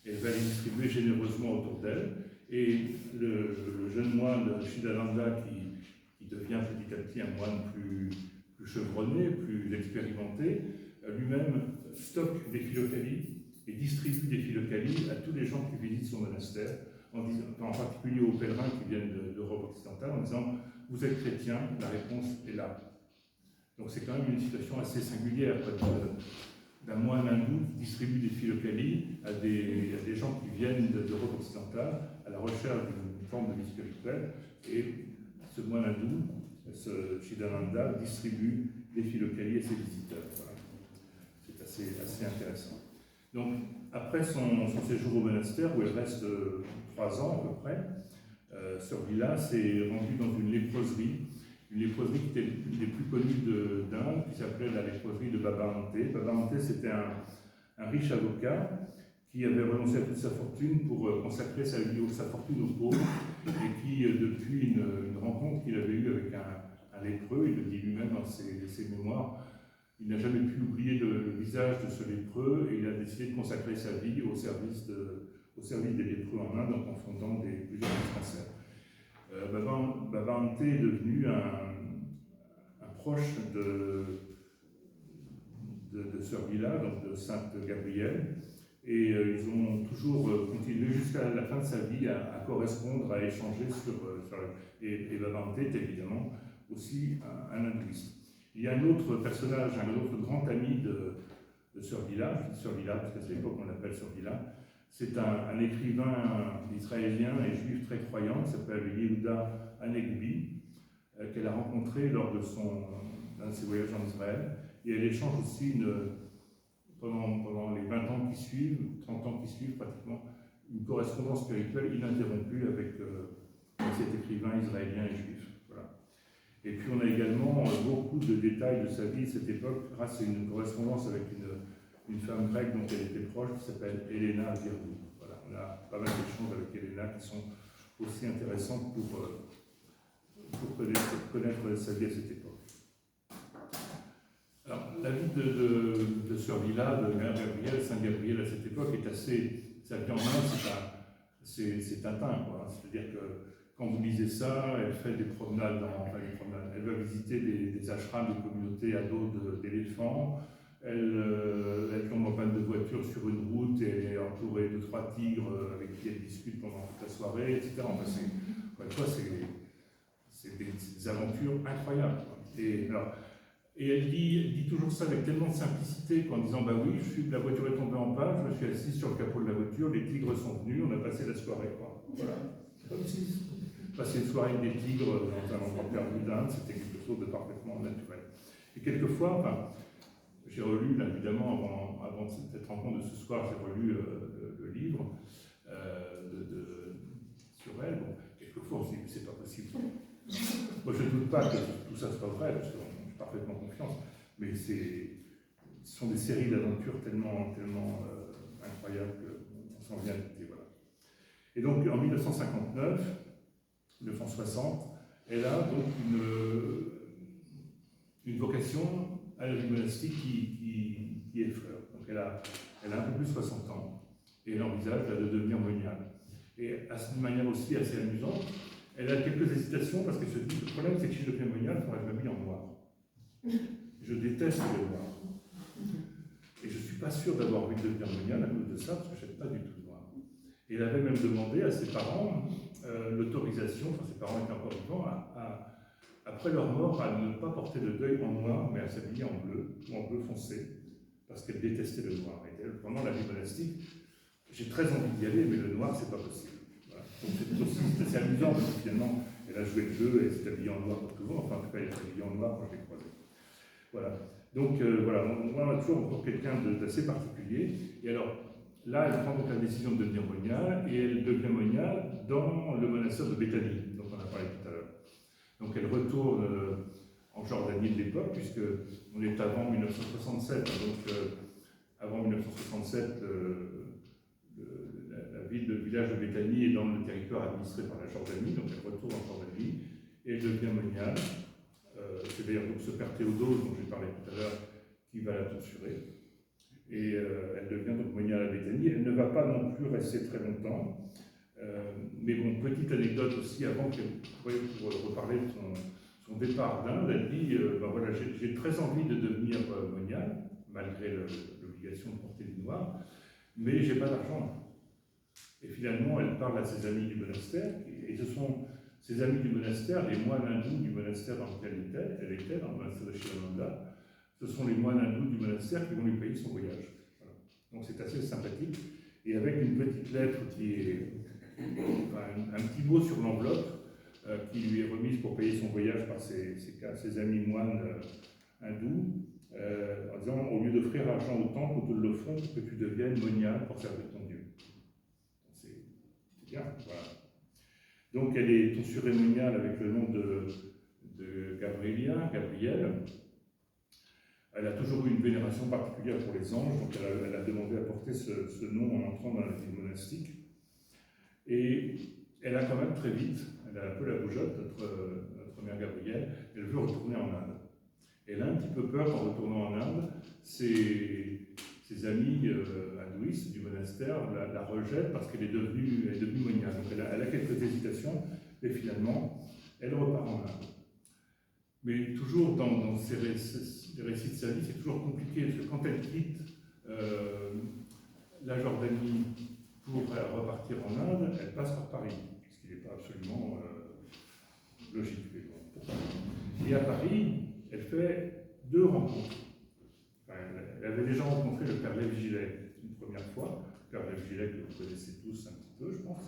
Elle va les distribuer généreusement autour d'elle. Et le jeune moine Shidananda, qui devient petit à petit un moine plus chevronné, plus expérimenté, lui-même stocke des Philokalies et distribue des Philokalies à tous les gens qui visitent son monastère, en particulier aux pèlerins qui viennent d'Europe occidentale, en disant « Vous êtes chrétien, la réponse est là ». Donc c'est quand même une situation assez singulière d'un moine hindou qui distribue des Philokalies à des gens qui viennent d'Europe occidentale à la recherche d'une forme de vie spirituelle. Et ce moine hindou, ce Shidananda, distribue des Philokalies à ses visiteurs. Voilà. C'est assez intéressant. Donc, après son séjour au monastère, où elle reste 3 ans à peu près, Sœur Lila s'est rendue dans une léproserie qui était une des plus connues d'Inde, qui s'appelait la léproserie de Baba Ante. Baba Ante, c'était un riche avocat qui avait renoncé à toute sa fortune pour consacrer sa fortune aux pauvres, et qui, depuis une rencontre qu'il avait eue avec un lépreux, il le dit lui-même dans ses mémoires, il n'a jamais pu oublier le visage de ce lépreux, et il a décidé de consacrer sa vie au service au service des lépreux en Inde en fondant plusieurs dispensaires. Baba Ante est devenu un proche de Sœur Lila, donc de Sainte Gabrielle, et ils ont toujours continué jusqu'à la fin de sa vie à correspondre, à échanger et Baba Ante est évidemment aussi un hindouiste. Il y a un autre personnage, un autre grand ami de Sœur Lila, je dis Sœur Lila parce qu'à cette époque on l'appelle Sœur Lila, c'est un écrivain israélien et juif très croyant qui s'appelle Yehuda Hanegbi, qu'elle a rencontré lors de l'un de ses voyages en Israël, et elle échange aussi pendant les 20 ans qui suivent, 30 ans qui suivent pratiquement, une correspondance spirituelle ininterrompue avec cet écrivain israélien et juif. Voilà. Et puis on a également beaucoup de détails de sa vie de cette époque grâce à une correspondance avec une femme grecque dont elle était proche qui s'appelle Elena Virdou. Voilà, on a pas mal d'échanges avec Elena qui sont aussi intéressantes pour connaître sa vie à cette époque. Alors, la vie de Sœur Lila, de Mère Gabrielle, Saint Gabriel à cette époque est assez. Sa vie en main, c'est Tintin, quoi. C'est-à-dire que quand vous lisez ça, elle fait des promenades, elle va visiter des ashrams, des communautés à dos d'éléphants, elle tombe en panne de voiture sur une route et elle est entourée de 3 tigres avec qui elle discute pendant toute la soirée, etc. Enfin, c'est des aventures incroyables, quoi. Et elle dit toujours ça avec tellement de simplicité qu'en disant bah oui, la voiture est tombée en panne, je me suis assis sur le capot de la voiture, les tigres sont venus, on a passé la soirée, quoi. Voilà. Comme si passer une soirée avec des tigres dans un endroit perdu d'Inde, c'était quelque chose de parfaitement naturel. Et quelquefois, j'ai relu, là, évidemment, avant cette rencontre de ce soir, j'ai relu le livre sur elle. Bon, quelquefois, on se dit c'est pas possible. Moi, je ne doute pas que tout ça soit vrai, parce que j'ai parfaitement confiance, mais ce sont des séries d'aventures tellement incroyables qu'on s'en vient à douter. Voilà. Et donc, en 1959, 1960, elle a donc une vocation à la vie monastique qui effleure. Donc, elle a un peu plus de 60 ans, et elle envisage de devenir moniale. Et d'une manière aussi assez amusante, elle a quelques hésitations parce qu'elle se dit le problème c'est que si je deviens moniale, il faudrait que je m'habille en noir. Je déteste le noir. Et je ne suis pas sûr d'avoir envie de devenir moniale à cause de ça, parce que je n'aime pas du tout le noir. Et elle avait même demandé à ses parents l'autorisation, enfin ses parents étaient encore vivants, après leur mort, à ne pas porter de deuil en noir, mais à s'habiller en bleu, ou en bleu foncé, parce qu'elle détestait le noir. Et pendant la vie monastique, j'ai très envie d'y aller, mais le noir, c'est pas possible. Donc c'est assez amusant parce que finalement, elle a joué le jeu et elle s'est habillée en noir pour tout le monde. Enfin, en tout cas, elle est habillée en noir quand je l'ai croisée. Voilà. Donc voilà, on a toujours encore quelqu'un d'assez particulier. Et alors, là, elle prend donc la décision de devenir moniale et elle devient moniale dans le monastère de Béthanie, dont on a parlé tout à l'heure. Donc elle retourne en Jordanie de l'époque, puisqu'on est avant 1967. Donc avant 1967, le village de Béthanie est dans le territoire administré par la Jordanie, donc elle retourne en Jordanie et elle devient moniale. C'est d'ailleurs donc ce père Théodose dont j'ai parlé tout à l'heure qui va la tonsurer. Et elle devient donc moniale à Béthanie. Elle ne va pas non plus rester très longtemps. Mais bon, petite anecdote aussi, avant pour reparler de son départ d'Inde, elle dit voilà, j'ai très envie de devenir moniale, malgré l'obligation de porter du noir, mais j'ai pas d'argent. Et finalement, elle parle à ses amis du monastère, et ce sont ses amis du monastère, les moines hindous du monastère dans lequel elle était, dans le monastère de Shivananda, ce sont les moines hindous du monastère qui vont lui payer son voyage. Voilà. Donc c'est assez sympathique, et avec une petite lettre qui est un petit mot sur l'enveloppe qui lui est remise pour payer son voyage par ses amis moines hindous, en disant au lieu d'offrir argent au temple, nous te l'offrons pour que tu deviennes moniale pour servir ton Dieu. C'est bien, voilà. Donc elle est tonsurée moniale avec le nom de Gabrielle. Elle a toujours eu une vénération particulière pour les anges, donc elle a demandé à porter ce nom en entrant dans la vie monastique. Et elle a quand même très vite, elle a un peu la bougeotte, notre mère Gabrielle, elle veut retourner en Inde. Elle a un petit peu peur en retournant en Inde, ses ses amis hindouistes du monastère la rejettent parce qu'elle est devenue moniale. Donc elle a quelques hésitations, mais finalement, elle repart en Inde. Mais toujours dans les récits de sa vie, c'est toujours compliqué, parce que quand elle quitte la Jordanie pour repartir en Inde, elle passe par Paris, ce qui n'est pas absolument logique. Et à Paris, elle fait 2 rencontres. Enfin, elle avait déjà rencontré le père Lév Gillet une première fois, le père Lév Gillet que vous connaissez tous un petit peu, je pense.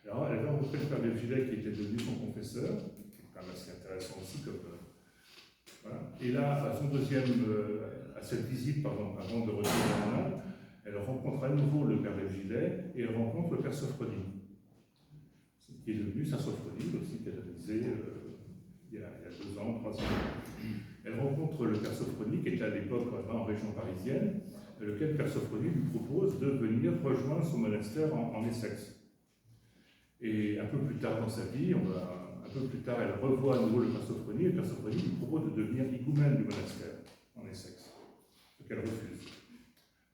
Alors, elle avait rencontré le père Lév Gillet qui était devenu son confesseur, qui est quand même assez intéressant aussi comme. Voilà. Et là, à cette visite, pardon, avant de retourner en Inde, elle rencontre à nouveau le père Lév Gillet et elle rencontre le père Sophronie, qui est devenu Saint Sophronie aussi, canonisé il y a 2 ans, 3 ans. Elle rencontre le père Sophronie, qui était à l'époque en région parisienne, lequel père Sophronie lui propose de venir rejoindre son monastère en Essex. Et un peu plus tard dans sa vie, elle revoit à nouveau le père Sophronie, et le père Sophronie lui propose de devenir higoumène du monastère en Essex, ce qu'elle refuse.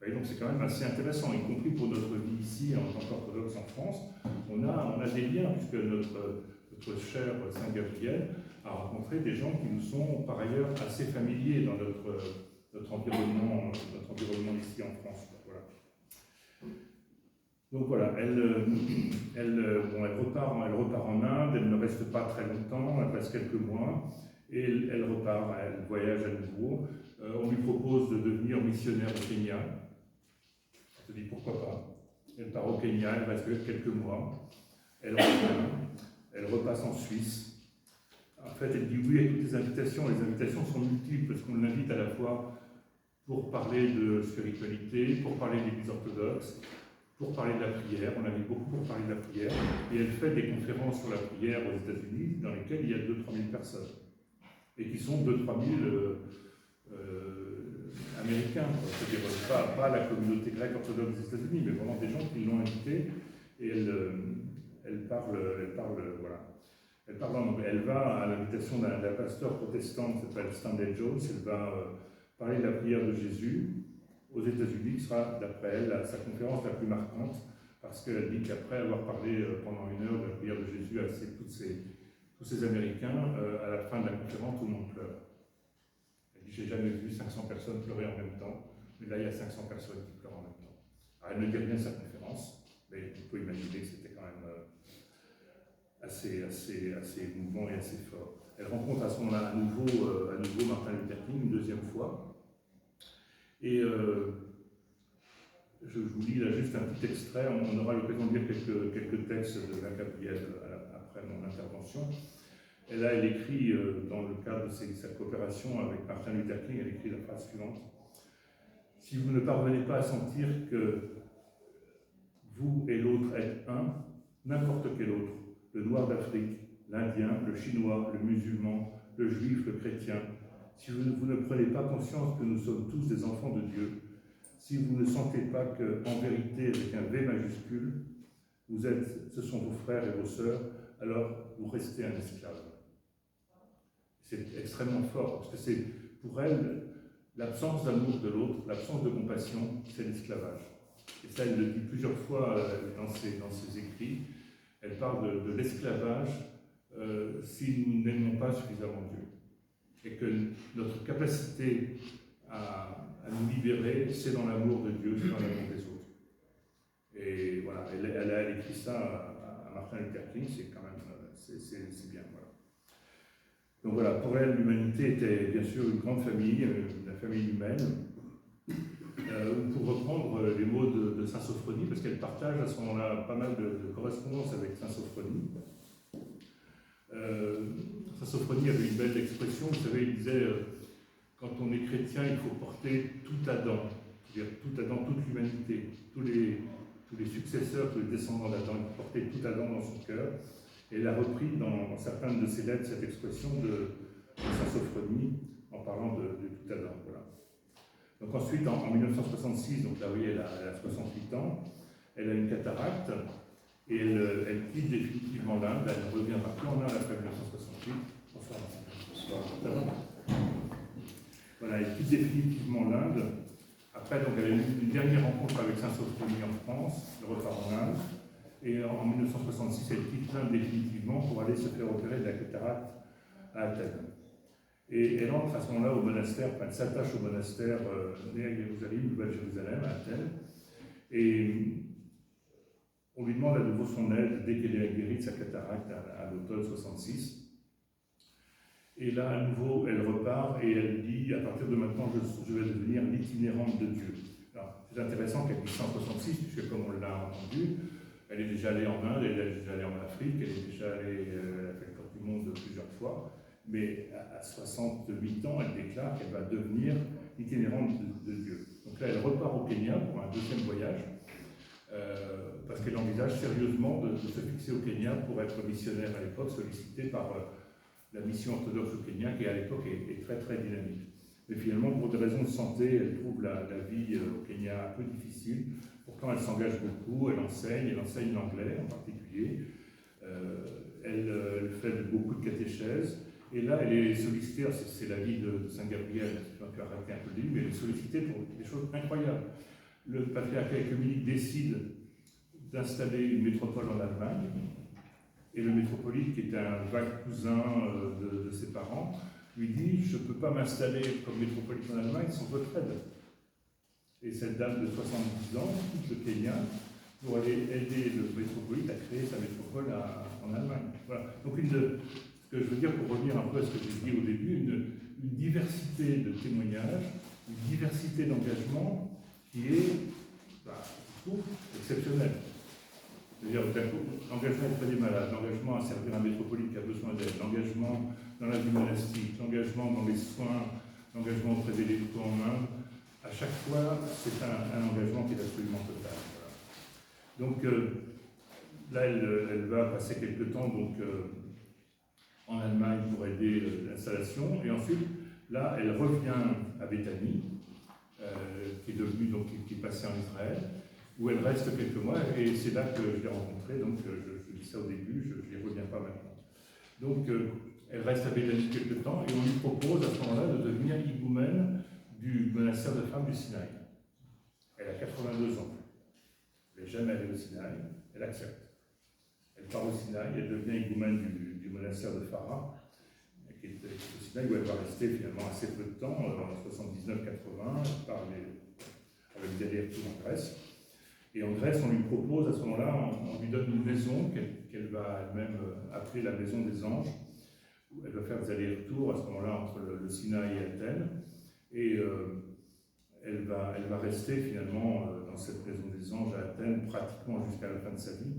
Et donc c'est quand même assez intéressant, y compris pour notre vie ici en tant qu'orthodoxe en France. On a des liens, puisque notre cher Saint Gabriel a rencontré des gens qui nous sont par ailleurs assez familiers dans notre environnement ici en France. Voilà. Donc voilà, elle repart en Inde, elle ne reste pas très longtemps, elle reste quelques mois, et elle repart, elle voyage à nouveau. On lui propose de devenir missionnaire au Kenya. Elle se dit pourquoi pas. Elle part au Kenya, elle reste quelques mois, elle revient, elle repasse en Suisse. En fait, elle dit oui à toutes les invitations. Les invitations sont multiples parce qu'on l'invite à la fois pour parler de spiritualité, pour parler de l'Église orthodoxe, pour parler de la prière. On l'invite beaucoup pour parler de la prière. Et elle fait des conférences sur la prière aux États-Unis dans lesquelles il y a 2-3 000 personnes. Et qui sont 2-3 000 américains. C'est-à-dire pas la communauté grecque orthodoxe des États-Unis, mais vraiment des gens qui l'ont invitée. Et elle parle voilà. Elle va à l'invitation d'un pasteur protestant qui s'appelle Stanley Jones. Elle va parler de la prière de Jésus aux États-Unis, qui sera, d'après elle, sa conférence la plus marquante, parce qu'elle dit qu'après avoir parlé pendant 1 heure de la prière de Jésus à tous ces Américains, à la fin de la conférence, tout le monde pleure. Elle dit, j'ai jamais vu 500 personnes pleurer en même temps, mais là, il y a 500 personnes qui pleurent en même temps. Alors, elle ne dit rien de sa conférence, mais on peut imaginer que c'était quand même assez émouvant et assez fort. Elle rencontre à ce moment-là à nouveau Martin Luther King une 2e fois. Et je vous lis là juste un petit extrait. On aura l'occasion de lire quelques textes de la Gabrielle après mon intervention. Elle écrit, dans le cadre de sa coopération avec Martin Luther King, elle écrit la phrase suivante. Si vous ne parvenez pas à sentir que vous et l'autre êtes un, n'importe quel autre, le noir d'Afrique, l'Indien, le Chinois, le musulman, le Juif, le chrétien, si vous ne prenez pas conscience que nous sommes tous des enfants de Dieu, si vous ne sentez pas qu'en vérité, avec un V majuscule, ce sont vos frères et vos sœurs, alors vous restez un esclave. C'est extrêmement fort, parce que c'est pour elle, l'absence d'amour de l'autre, l'absence de compassion, c'est l'esclavage. Et ça, elle le dit plusieurs fois dans ses écrits. Elle parle de l'esclavage si nous n'aimons pas suffisamment Dieu. Et que notre capacité à nous libérer, c'est dans l'amour de Dieu, c'est dans l'amour des autres. Et voilà, elle a écrit ça à Martin Luther King, c'est quand même, c'est bien. Voilà. Donc voilà, pour elle, l'humanité était bien sûr une grande famille, la famille humaine. Pour reprendre les mots de Saint Sophronie, parce qu'elle partage à ce moment-là pas mal de correspondances avec Saint Sophronie. Saint Sophronie avait une belle expression, vous savez, il disait quand on est chrétien, il faut porter tout Adam, c'est-à-dire tout Adam, toute l'humanité, tous les successeurs, tous les descendants d'Adam, il faut porter tout Adam dans son cœur. Et elle a repris dans certaines de ses lettres cette expression de Saint Sophronie en parlant de tout Adam. Voilà. Donc ensuite, en 1966, donc là, vous voyez, elle a 68 ans, elle a une cataracte, et elle quitte définitivement l'Inde, elle ne reviendra plus en Inde après 1968. Bonsoir. Voilà, elle quitte définitivement l'Inde Après, donc, elle a eu une dernière rencontre avec Saint-Sophronie en France, le repart en Inde, et en 1966, elle quitte l'Inde définitivement pour aller se faire opérer de la cataracte à Athènes. Et elle entre à ce moment-là au monastère, enfin, elle s'attache au monastère né à Jérusalem, Nouvelle-Jérusalem, à Athènes, et on lui demande à nouveau son aide dès qu'elle est guérie de sa cataracte à l'automne 66. Et là, à nouveau, elle repart et elle dit, à partir de maintenant, je vais devenir l'itinérante de Dieu. C'est intéressant qu'elle dise 166, puisque comme on l'a entendu, elle est déjà allée en Inde, elle est déjà allée en Afrique, elle est déjà allée, elle a fait le tour du monde plusieurs fois, mais à 68 ans, elle déclare qu'elle va devenir itinérante de Dieu. Donc là, elle repart au Kenya pour un deuxième voyage, parce qu'elle envisage sérieusement de se fixer au Kenya pour être missionnaire à l'époque, sollicitée par la mission orthodoxe au Kenya, qui à l'époque est très très dynamique. Mais finalement, pour des raisons de santé, elle trouve la vie au Kenya un peu difficile. Pourtant, elle s'engage beaucoup, elle enseigne l'anglais en particulier. Elle fait beaucoup de catéchèses. Et là, elle est sollicitée, c'est la vie de Saint Gabriel, je vais arrêter un peu de lui, mais elle est sollicitée pour des choses incroyables. Le patriarcat œcuménique décide d'installer une métropole en Allemagne, et le métropolite, qui est un vague cousin de ses parents, lui dit « Je ne peux pas m'installer comme métropolite en Allemagne sans votre aide ». Et cette dame de 70 ans quitte le Kenya pour aller aider le métropolite à créer sa métropole en Allemagne. Voilà. Donc, ce que je veux dire, pour revenir un peu à ce que j'ai dit au début, une diversité de témoignages, une diversité d'engagement qui est, je trouve, exceptionnelle. C'est-à-dire l'engagement auprès des malades, l'engagement à servir un métropolite qui a besoin d'aide, l'engagement dans la vie monastique, l'engagement dans les soins, l'engagement auprès des lépreux en Inde. À chaque fois, c'est un engagement qui est absolument total. Voilà. Donc là, elle va passer quelques temps en Allemagne pour aider l'installation, et ensuite, là, elle revient à Béthanie, qui est devenue, donc, qui est passée en Israël, où elle reste quelques mois, et c'est là que je l'ai rencontrée, donc je dis ça au début, je n'y reviens pas maintenant. Donc elle reste à Béthanie quelques temps, et on lui propose à ce moment-là de devenir higoumène du monastère de femmes du Sinaï. Elle a 82 ans, elle n'est jamais allée au Sinaï, elle accepte. Elle part au Sinaï, elle devient higoumène du monastère de Farah, qui est au Sinaï, où elle va rester finalement assez peu de temps, en 79-80, elle part avec des allers-retours en Grèce. Et en Grèce, on lui propose, à ce moment-là, on lui donne une maison qu'elle va elle-même appeler la maison des anges, où elle va faire des allers-retours à ce moment-là entre le Sinaï et Athènes. Et elle va rester finalement dans cette maison des anges à Athènes pratiquement jusqu'à la fin de sa vie.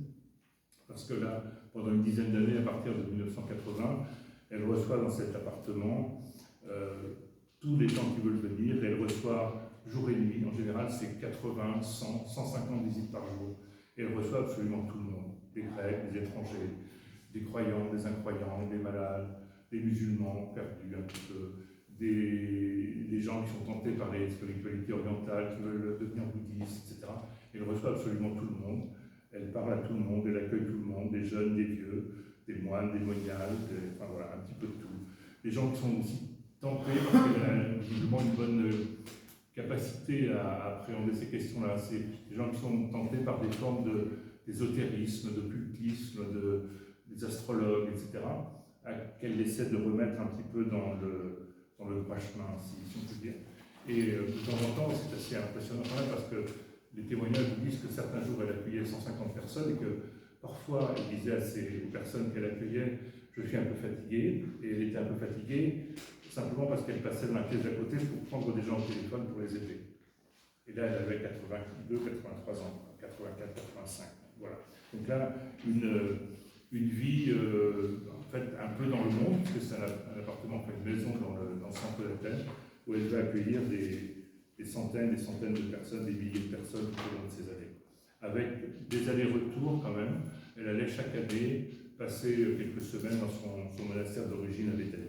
Parce que là, pendant une dizaine d'années, à partir de 1980, elle reçoit dans cet appartement tous les gens qui veulent venir. Elle reçoit jour et nuit, en général c'est 80, 100, 150 visites par jour. Et elle reçoit absolument tout le monde, des Grecs, des étrangers, des croyants, des incroyants, des malades, des musulmans perdus un petit peu, des gens qui sont tentés par les spiritualités orientales, qui veulent devenir bouddhistes, etc. Elle reçoit absolument tout le monde, elle parle à tout le monde, elle accueille tout le monde, des jeunes, des vieux, des moines, des moniales, enfin voilà, un petit peu de tout. Des gens qui sont aussi tentés parce qu'elle a visiblement une bonne capacité à appréhender ces questions-là. C'est des gens qui sont tentés par des formes d'ésotérisme, d'occultisme, des astrologues, etc., qu'elle essaie de remettre un petit peu dans le droit chemin, si on peut dire. Et de temps en temps, c'est assez impressionnant quand même, parce que les témoignages vous disent que certains jours, elle accueillait 150 personnes, et que parfois, elle disait aux personnes qu'elle accueillait, je suis un peu fatiguée, et elle était un peu fatiguée, simplement parce qu'elle passait dans la pièce d'à côté pour prendre des gens au téléphone pour les aider. Et là, elle avait 82, 83 ans, 84, 85. Voilà. Donc là, une vie, en fait, un peu dans le monde, puisque c'est un appartement, enfin une maison dans le centre d'Athènes, où elle va accueillir des centaines de personnes, des milliers de personnes tout au long de ces années. Avec des allers-retours quand même. Elle allait chaque année passer quelques semaines dans son monastère d'origine à Béthanie.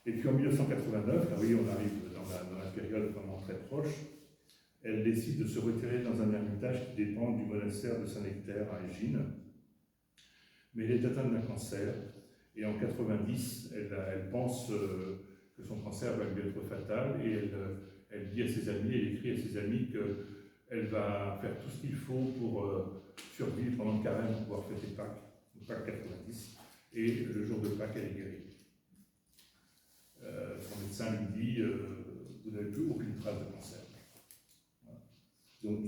Et puis en 1989, là oui, on arrive dans la période vraiment très proche, elle décide de se retirer dans un ermitage qui dépend du monastère de Saint-Nectaire à Égine. Mais elle est atteinte d'un cancer, et en 90, elle pense que son cancer va lui être fatal, et elle dit à ses amis, elle écrit à ses amis qu'elle va faire tout ce qu'il faut pour survivre pendant le carême, pour pouvoir fêter Pâques, Pâques 90, et le jour de Pâques, elle est guérie. Son médecin lui dit vous n'avez plus aucune trace de cancer. Voilà. Donc,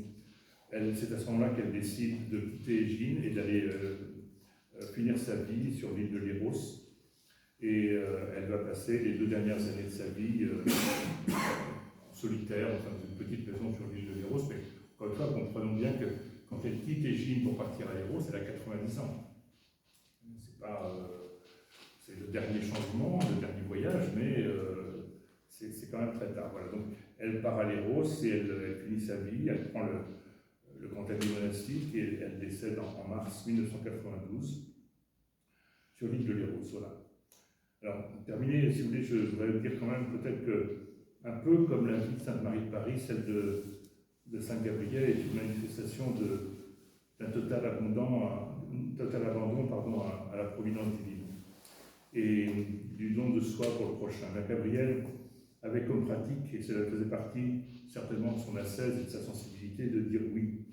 c'est à ce moment-là qu'elle décide de quitter Égine et d'aller finir sa vie sur l'île de Léros. Et elle va passer les 2 dernières années de sa vie en solitaire, enfin, dans une petite maison sur l'île de Léros. Mais encore une fois, comprenons bien que quand elle quitte Égine pour partir à Léros, elle a 90 ans. C'est pas. C'est le dernier changement, le dernier voyage, mais c'est quand même très tard. Voilà. Donc, elle part à Léros et elle finit sa vie, elle prend le grand habit monastique et elle décède en mars 1992 sur l'île de Léros. Voilà. Alors, pour terminer, si vous voulez, je voudrais vous dire quand même peut-être que, un peu comme la vie de Sainte Marie de Paris, celle de Saint Gabriel est une manifestation d'un total abandon à la providence divine et du don de soi pour le prochain. La Gabrielle avait comme pratique, et cela faisait partie certainement de son ascèse et de sa sensibilité, de dire oui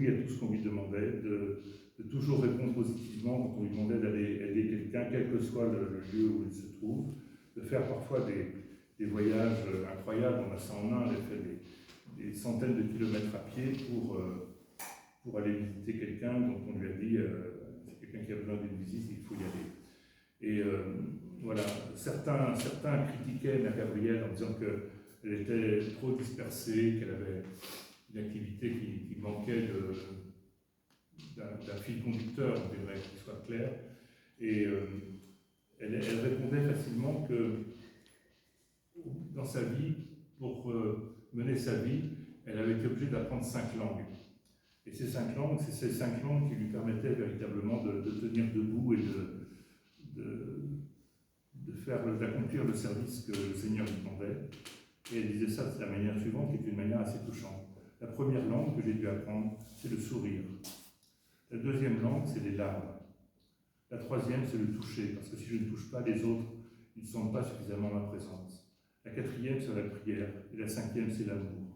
à tout ce qu'on lui demandait, de toujours répondre positivement quand on lui demandait d'aller aider quelqu'un, quel que soit le lieu où il se trouve, de faire parfois des voyages incroyables. On a ça en Inde, elle fait des centaines de kilomètres à pied pour aller visiter quelqu'un dont on lui a dit c'est quelqu'un qui a besoin d'une visite, il faut y aller. Et voilà, certains critiquaient Mère Gabrielle en disant qu'elle était trop dispersée, qu'elle avait une activité qui manquait d'un fil conducteur, on devrait qu'il soit clair. Et elle répondait facilement que dans sa vie, pour mener sa vie, elle avait été obligée d'apprendre 5 langues. Et ces 5 langues, c'est ces 5 langues qui lui permettaient véritablement de tenir debout et d'accomplir le service que le Seigneur lui demandait. Et elle disait ça de la manière suivante, qui est une manière assez touchante. La première langue que j'ai dû apprendre, c'est le sourire. La deuxième langue, c'est les larmes. La troisième, c'est le toucher, parce que si je ne touche pas les autres, ils ne sentent pas suffisamment ma présence. La quatrième, c'est la prière. Et la cinquième, c'est l'amour.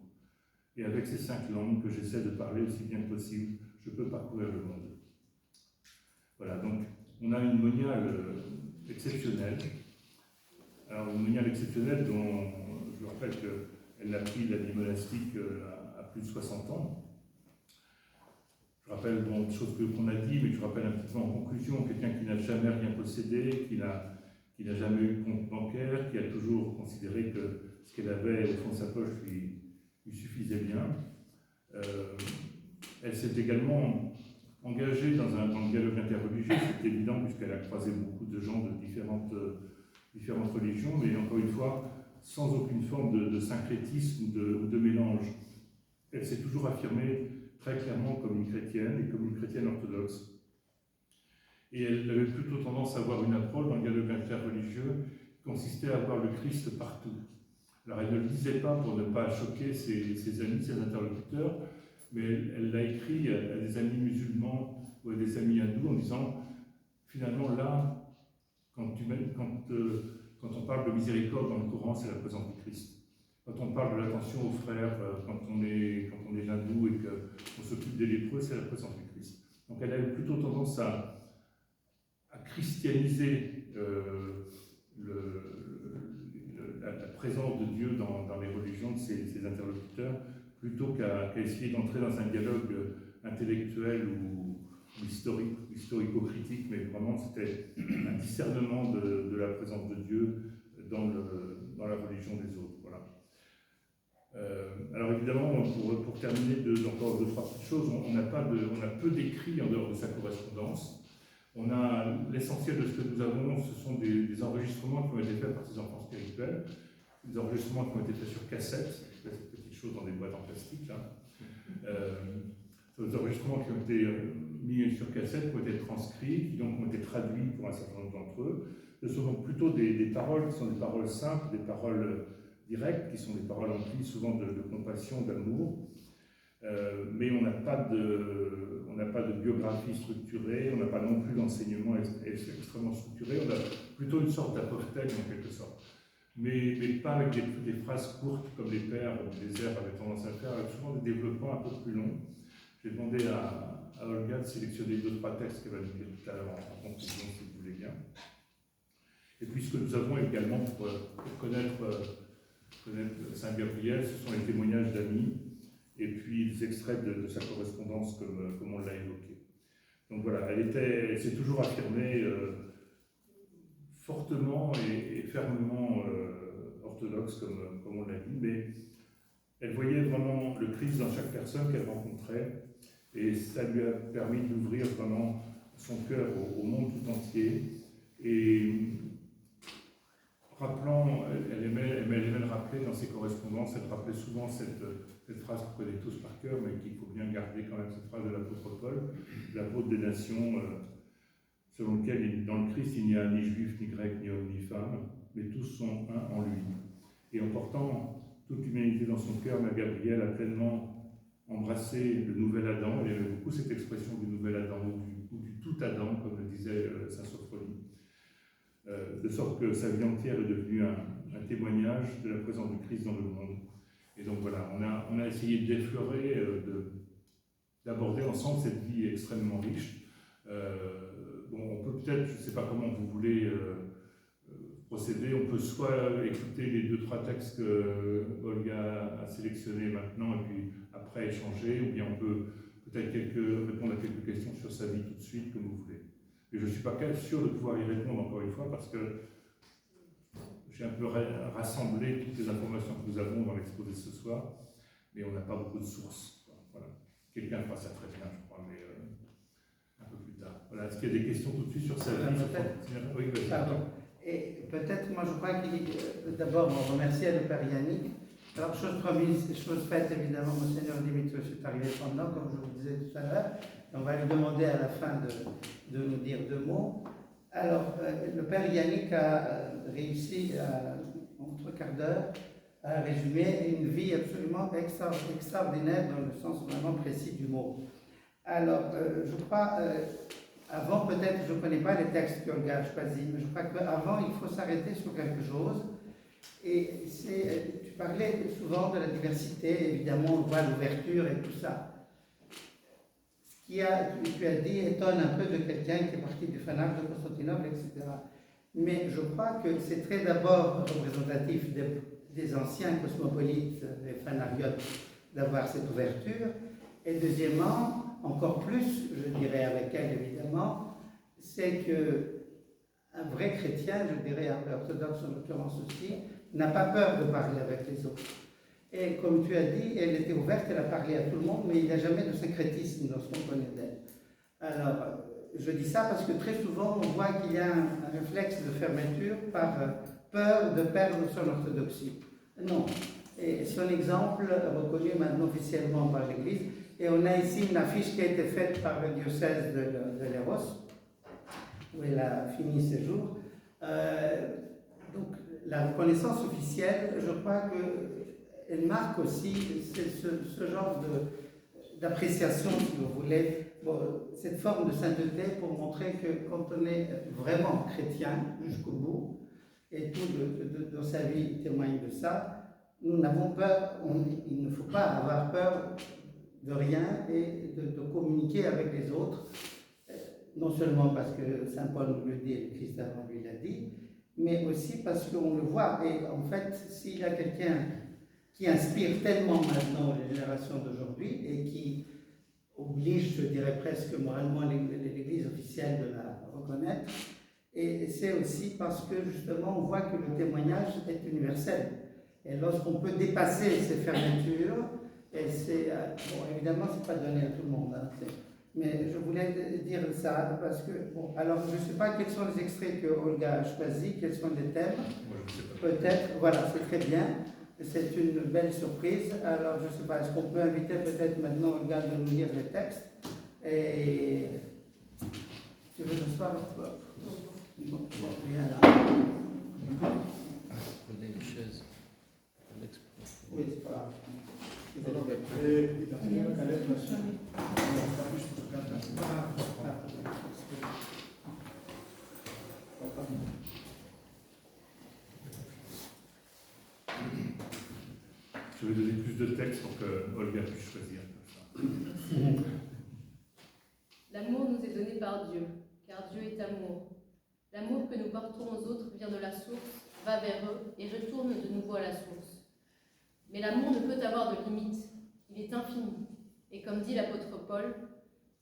Et avec ces 5 langues que j'essaie de parler aussi bien que possible, je peux parcourir le monde. Voilà, donc on a une moniale exceptionnelle. Alors une moniale exceptionnelle dont je rappelle qu'elle a pris la vie monastique à plus de 60 ans. Je rappelle des choses qu'on a dit, mais je rappelle un petit peu en conclusion, quelqu'un qui n'a jamais rien possédé, qui n'a jamais eu de compte bancaire, qui a toujours considéré que ce qu'elle avait au fond de sa poche lui suffisait bien. Elle s'est également engagée dans le dialogue interreligieux, c'est évident puisqu'elle a croisé beaucoup de gens de différentes religions, mais encore une fois, sans aucune forme de syncrétisme ou de mélange. Elle s'est toujours affirmée très clairement comme une chrétienne et comme une chrétienne orthodoxe. Et elle avait plutôt tendance à avoir une approche dans le dialogue interreligieux qui consistait à voir le Christ partout. Alors elle ne le disait pas pour ne pas choquer ses amis, ses interlocuteurs, mais elle l'a écrit à des amis musulmans ou à des amis hindous en disant finalement là, quand on parle de miséricorde dans le Coran, c'est la présence du Christ. Quand on parle de l'attention aux frères, quand on est hindou et qu'on s'occupe des lépreux, c'est la présence du Christ. Donc elle a plutôt tendance à christianiser la présence de Dieu dans les religions de ses interlocuteurs, plutôt qu'à essayer d'entrer dans un dialogue intellectuel ou historico-critique, mais vraiment c'était un discernement de la présence de Dieu dans la religion des autres. Voilà. Alors évidemment, pour terminer encore 2-3 petites choses, on a peu d'écrits en dehors de sa correspondance. On a l'essentiel de ce que nous avons, ce sont des enregistrements qui ont été faits par ses enfants spirituels, des enregistrements qui ont été faits sur cassette, cette petite chose dans des boîtes en plastique là. Des enregistrements qui ont été mis sur cassette, qui ont été transcrits, qui donc ont été traduits pour un certain nombre d'entre eux. Ce sont donc plutôt des paroles qui sont des paroles simples, des paroles directes, qui sont des paroles emplies souvent de compassion, d'amour. Mais on n'a pas de biographie structurée, on n'a pas non plus d'enseignement extrêmement structuré, on a plutôt une sorte d'apophthegme en quelque sorte. mais pas avec des phrases courtes comme les pères ou les airs avaient tendance à faire, avec souvent des développements un peu plus longs. J'ai demandé à Olga de sélectionner 2-3 textes qu'elle va nous dire tout à l'heure en conclusion, si vous voulez bien. Et puis ce que nous avons également pour connaître Saint-Gabriel, ce sont les témoignages d'amis, et puis des extraits de sa correspondance comme on l'a évoqué. Donc voilà, elle s'est toujours affirmée fortement et fermement orthodoxe, comme on l'a dit, mais elle voyait vraiment le Christ dans chaque personne qu'elle rencontrait, et ça lui a permis d'ouvrir vraiment son cœur au monde tout entier. Et rappelant, elle aimait le rappeler dans ses correspondances, elle rappelait souvent cette phrase qu'on connaît tous par cœur, mais qu'il faut bien garder quand même, cette phrase de l'apôtre Paul, l'apôtre des nations, selon lequel dans le Christ il n'y a ni juif, ni grec, ni homme, ni femme, mais tous sont un en lui. Et en portant toute l'humanité dans son cœur, Mère Gabrielle a pleinement embrassé le nouvel Adam. Elle aimait beaucoup cette expression du nouvel Adam, ou du tout Adam, comme le disait saint Sophronie. De sorte que sa vie entière est devenue un témoignage de la présence du Christ dans le monde. Et donc voilà, on a essayé d'effleurer, d'aborder ensemble cette vie extrêmement riche. On peut peut-être, je ne sais pas comment vous voulez procéder, on peut soit écouter les 2-3 textes que Olga a sélectionnés maintenant et puis après échanger, ou bien on peut peut-être répondre à quelques questions sur sa vie tout de suite, comme vous voulez. Et je ne suis pas sûr de pouvoir y répondre encore une fois parce que j'ai un peu rassemblé toutes les informations que nous avons dans l'exposé ce soir, mais on n'a pas beaucoup de sources. Voilà. Quelqu'un fera ça très bien, je crois, mais un peu plus tard. Voilà. Est-ce qu'il y a des questions tout de suite sur sa vie? Oui, pardon. Et peut-être, moi je crois qu'il d'abord on remercie le Père Yannick. Alors, chose faite, évidemment, Monseigneur Dimitrios est arrivé pendant, comme je vous disais tout à l'heure. On va lui demander à la fin de nous dire 2 mots. Alors, le Père Yannick a réussi, en 3 quarts d'heure, à résumer une vie absolument extraordinaire dans le sens vraiment précis du mot. Alors, je crois, avant peut-être, je ne connais pas les textes qu'Olga a choisis, mais je crois qu'avant, il faut s'arrêter sur quelque chose. Et tu parlais souvent de la diversité, évidemment, on voit l'ouverture et tout ça. Ce que tu as dit étonne un peu de quelqu'un qui est parti du fanal de Constantinople, etc. Mais je crois que c'est très d'abord représentatif des anciens cosmopolites, les fanariotes, d'avoir cette ouverture. Et deuxièmement, encore plus, je dirais avec elle évidemment, c'est qu'un vrai chrétien, je dirais un peu orthodoxe en l'occurrence aussi, n'a pas peur de parler avec les autres. Et comme tu as dit, elle était ouverte, elle a parlé à tout le monde, mais il n'y a jamais de syncrétisme dans ce qu'on connaît d'elle. Alors, je dis ça parce que très souvent, on voit qu'il y a un réflexe de fermeture par peur de perdre son orthodoxie. Non. Et son exemple, reconnu maintenant officiellement par l'Église, et on a ici une affiche qui a été faite par le diocèse de Léros, où elle a fini ses jours. Donc, la reconnaissance officielle, je crois qu'elle marque aussi ce genre d'appréciation, si vous voulez, cette forme de sainteté pour montrer que quand on est vraiment chrétien jusqu'au bout, et tout dans sa vie témoigne de ça, nous n'avons peur, il ne faut pas avoir peur de rien et de communiquer avec les autres, non seulement parce que Saint Paul nous le dit et le Christ avant lui l'a dit, mais aussi parce qu'on le voit. Et en fait, s'il y a quelqu'un qui inspire tellement maintenant les générations d'aujourd'hui et qui oblige, je dirais presque moralement, l'Église officielle de la reconnaître, et c'est aussi parce que justement on voit que le témoignage est universel. Et lorsqu'on peut dépasser ces fermetures, et c'est, bon, évidemment, c'est pas donné à tout le monde, hein, mais je voulais dire ça parce que, bon, alors je ne sais pas quels sont les extraits que Olga a choisis, quels sont les thèmes. Peut-être, voilà, c'est très bien, c'est une belle surprise. Alors je ne sais pas, est-ce qu'on peut inviter peut-être maintenant Olga de nous lire les textes? Et tu veux que ce soit bon, viens là. Prenez une chaise. Oui, c'est pas grave. Je vais donner plus de texte pour que Olga puisse choisir. L'amour nous est donné par Dieu, car Dieu est amour. L'amour que nous portons aux autres vient de la source, va vers eux et retourne de nouveau à la source. Mais l'amour ne peut avoir de limite, il est infini. Et comme dit l'apôtre Paul,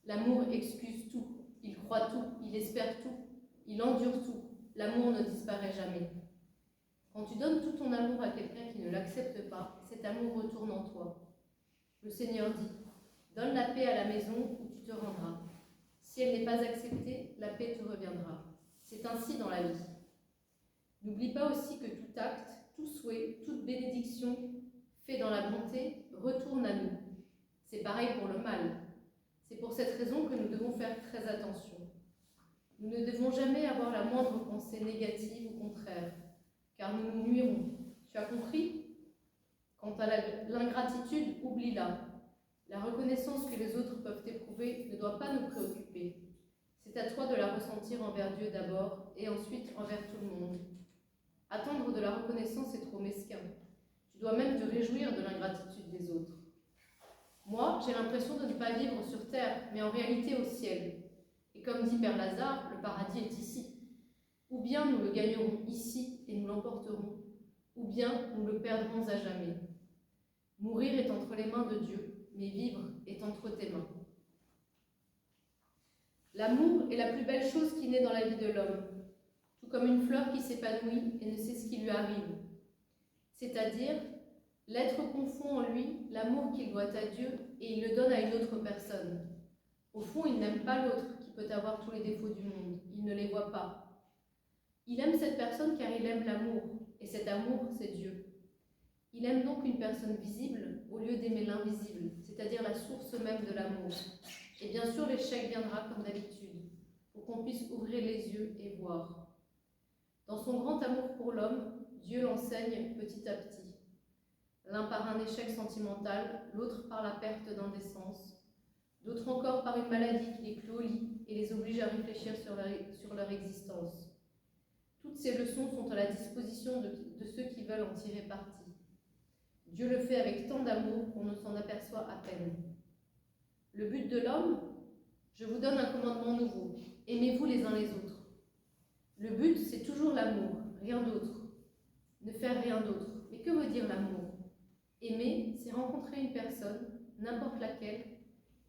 l'amour excuse tout, il croit tout, il espère tout, il endure tout. L'amour ne disparaît jamais. Quand tu donnes tout ton amour à quelqu'un qui ne l'accepte pas, cet amour retourne en toi. Le Seigneur dit, donne la paix à la maison où tu te rendras. Si elle n'est pas acceptée, la paix te reviendra. C'est ainsi dans la vie. N'oublie pas aussi que tout acte, tout souhait, toute bénédiction fait dans la bonté retourne à nous. C'est pareil pour le mal. C'est pour cette raison que nous devons faire très attention. Nous ne devons jamais avoir la moindre pensée négative ou contraire, car nous nous nuirons. Tu as compris? Quant à l'ingratitude, oublie-la. La reconnaissance que les autres peuvent éprouver ne doit pas nous préoccuper. C'est à toi de la ressentir envers Dieu d'abord et ensuite envers tout le monde. Attendre de la reconnaissance est trop mesquin. Tu dois même te réjouir de l'ingratitude des autres. Moi, j'ai l'impression de ne pas vivre sur terre, mais en réalité au ciel. Et comme dit Père Lazare, le paradis est ici. Ou bien nous le gagnerons ici et nous l'emporterons, ou bien nous le perdrons à jamais. Mourir est entre les mains de Dieu, mais vivre est entre tes mains. L'amour est la plus belle chose qui naît dans la vie de l'homme, tout comme une fleur qui s'épanouit et ne sait ce qui lui arrive. C'est-à-dire, l'être confond en lui l'amour qu'il doit à Dieu et il le donne à une autre personne. Au fond, il n'aime pas l'autre qui peut avoir tous les défauts du monde, il ne les voit pas. Il aime cette personne car il aime l'amour, et cet amour, c'est Dieu. Il aime donc une personne visible au lieu d'aimer l'invisible, c'est-à-dire la source même de l'amour. Et bien sûr, l'échec viendra comme d'habitude, pour qu'on puisse ouvrir les yeux et voir. Dans son grand amour pour l'homme, Dieu l'enseigne petit à petit. L'un par un échec sentimental, l'autre par la perte d'un des sens, d'autres encore par une maladie qui les cloue au lit et les oblige à réfléchir sur leur existence. Toutes ces leçons sont à la disposition de ceux qui veulent en tirer parti. Dieu le fait avec tant d'amour qu'on ne s'en aperçoit à peine. Le but de l'homme, je vous donne un commandement nouveau, aimez-vous les uns les autres. Le but, c'est toujours l'amour, rien d'autre. Ne faire rien d'autre. Mais que veut dire l'amour? Aimer, c'est rencontrer une personne, n'importe laquelle,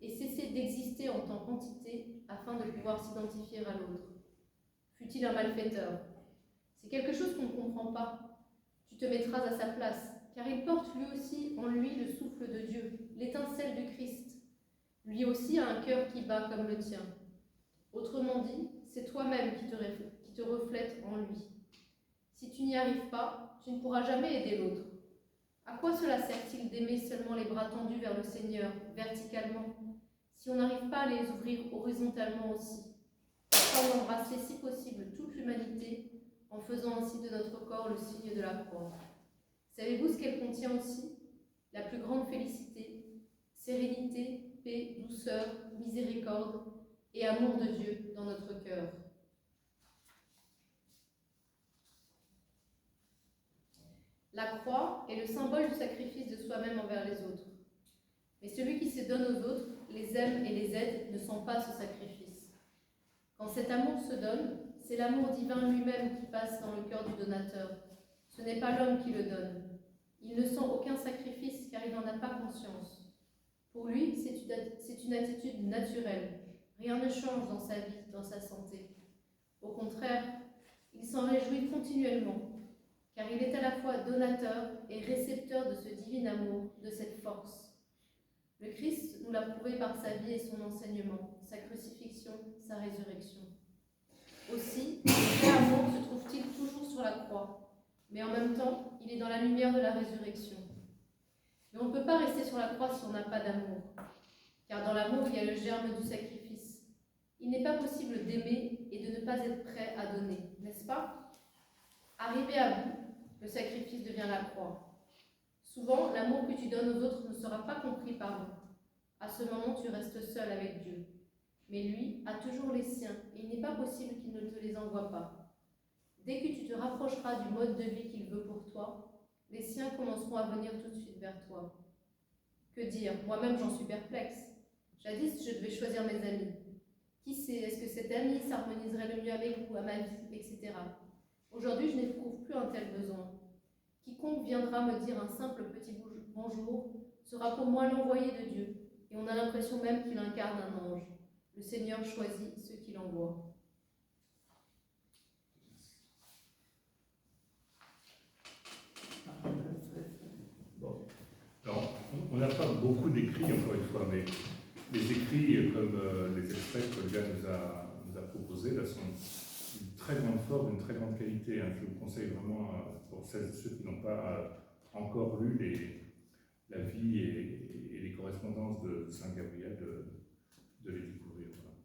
et cesser d'exister en tant qu'entité afin de pouvoir s'identifier à l'autre. Fût-il un malfaiteur? C'est quelque chose qu'on ne comprend pas. Tu te mettras à sa place, car il porte lui aussi en lui le souffle de Dieu, l'étincelle du Christ. Lui aussi a un cœur qui bat comme le tien. Autrement dit, c'est toi-même qui te reflète en lui. Si tu n'y arrives pas, tu ne pourras jamais aider l'autre. À quoi cela sert-il d'aimer seulement les bras tendus vers le Seigneur, verticalement, si on n'arrive pas à les ouvrir horizontalement aussi, afin d'embrasser si possible toute l'humanité, en faisant ainsi de notre corps le signe de la croix? Savez-vous ce qu'elle contient aussi? La plus grande félicité, sérénité, paix, douceur, miséricorde et amour de Dieu dans notre cœur. La croix est le symbole du sacrifice de soi-même envers les autres. Mais celui qui se donne aux autres, les aime et les aide, ne sent pas ce sacrifice. Quand cet amour se donne, c'est l'amour divin lui-même qui passe dans le cœur du donateur. Ce n'est pas l'homme qui le donne. Il ne sent aucun sacrifice car il n'en a pas conscience. Pour lui, c'est une attitude naturelle. Rien ne change dans sa vie, dans sa santé. Au contraire, il s'en réjouit continuellement, car il est à la fois donateur et récepteur de ce divin amour, de cette force. Le Christ nous l'a prouvé par sa vie et son enseignement, sa crucifixion, sa résurrection. Aussi, le vrai amour se trouve-t-il toujours sur la croix, mais en même temps, il est dans la lumière de la résurrection. Mais on ne peut pas rester sur la croix si on n'a pas d'amour, car dans l'amour, il y a le germe du sacrifice. Il n'est pas possible d'aimer et de ne pas être prêt à donner, n'est-ce pas? Arrivé à bout, le sacrifice devient la croix. Souvent, l'amour que tu donnes aux autres ne sera pas compris par eux. À ce moment, tu restes seul avec Dieu. Mais lui a toujours les siens et il n'est pas possible qu'il ne te les envoie pas. Dès que tu te rapprocheras du mode de vie qu'il veut pour toi, les siens commenceront à venir tout de suite vers toi. Que dire? Moi-même, j'en suis perplexe. Jadis, je devais choisir mes amis. Qui sait, est-ce que cet ami s'harmoniserait le mieux avec vous, à ma vie, etc. Aujourd'hui, je n'éprouve plus un tel besoin. Quiconque viendra me dire un simple petit bonjour sera pour moi l'envoyé de Dieu, et on a l'impression même qu'il incarne un ange. Le Seigneur choisit ceux qu'il envoie. Bon. Alors, on n'a pas beaucoup d'écrits, encore une fois, mais les écrits, comme les extraits que Olga nous a proposés, là, sont d'une très grande force, d'une très grande qualité. Hein. Je vous conseille vraiment, pour celles et ceux qui n'ont pas encore lu la vie et les correspondances de Saint Gabriel, de les découvrir. Voilà.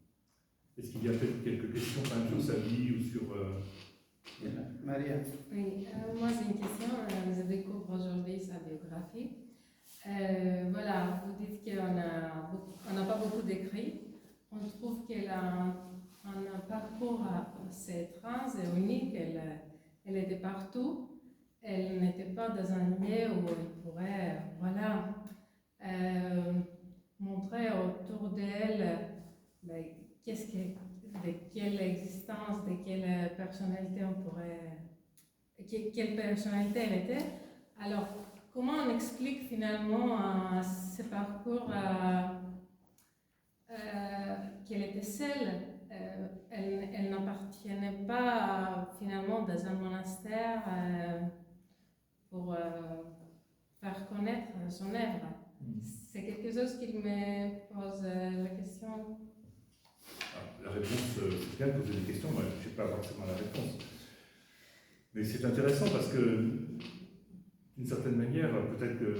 Est-ce qu'il y a peut-être quelques questions quand même sur sa vie ou sur... Maria. Oui, moi j'ai une question. Je découvre aujourd'hui sa biographie. Voilà, vous dites qu'on n'a pas beaucoup d'écrits. On trouve qu'elle a un parcours assez trans et unique. Elle était partout. Elle n'était pas dans un lieu où elle pourrait, voilà, montrer autour d'elle de quelle existence, de quelle personnalité on pourrait, quelle personnalité elle était. Alors, comment on explique finalement ce parcours qu'elle était seule? Elle n'appartenait pas finalement dans un monastère pour faire connaître son œuvre. C'est quelque chose qui me pose la question. La réponse, c'est bien de poser des questions, moi je n'ai pas forcément la réponse. Mais c'est intéressant parce que, d'une certaine manière, peut-être que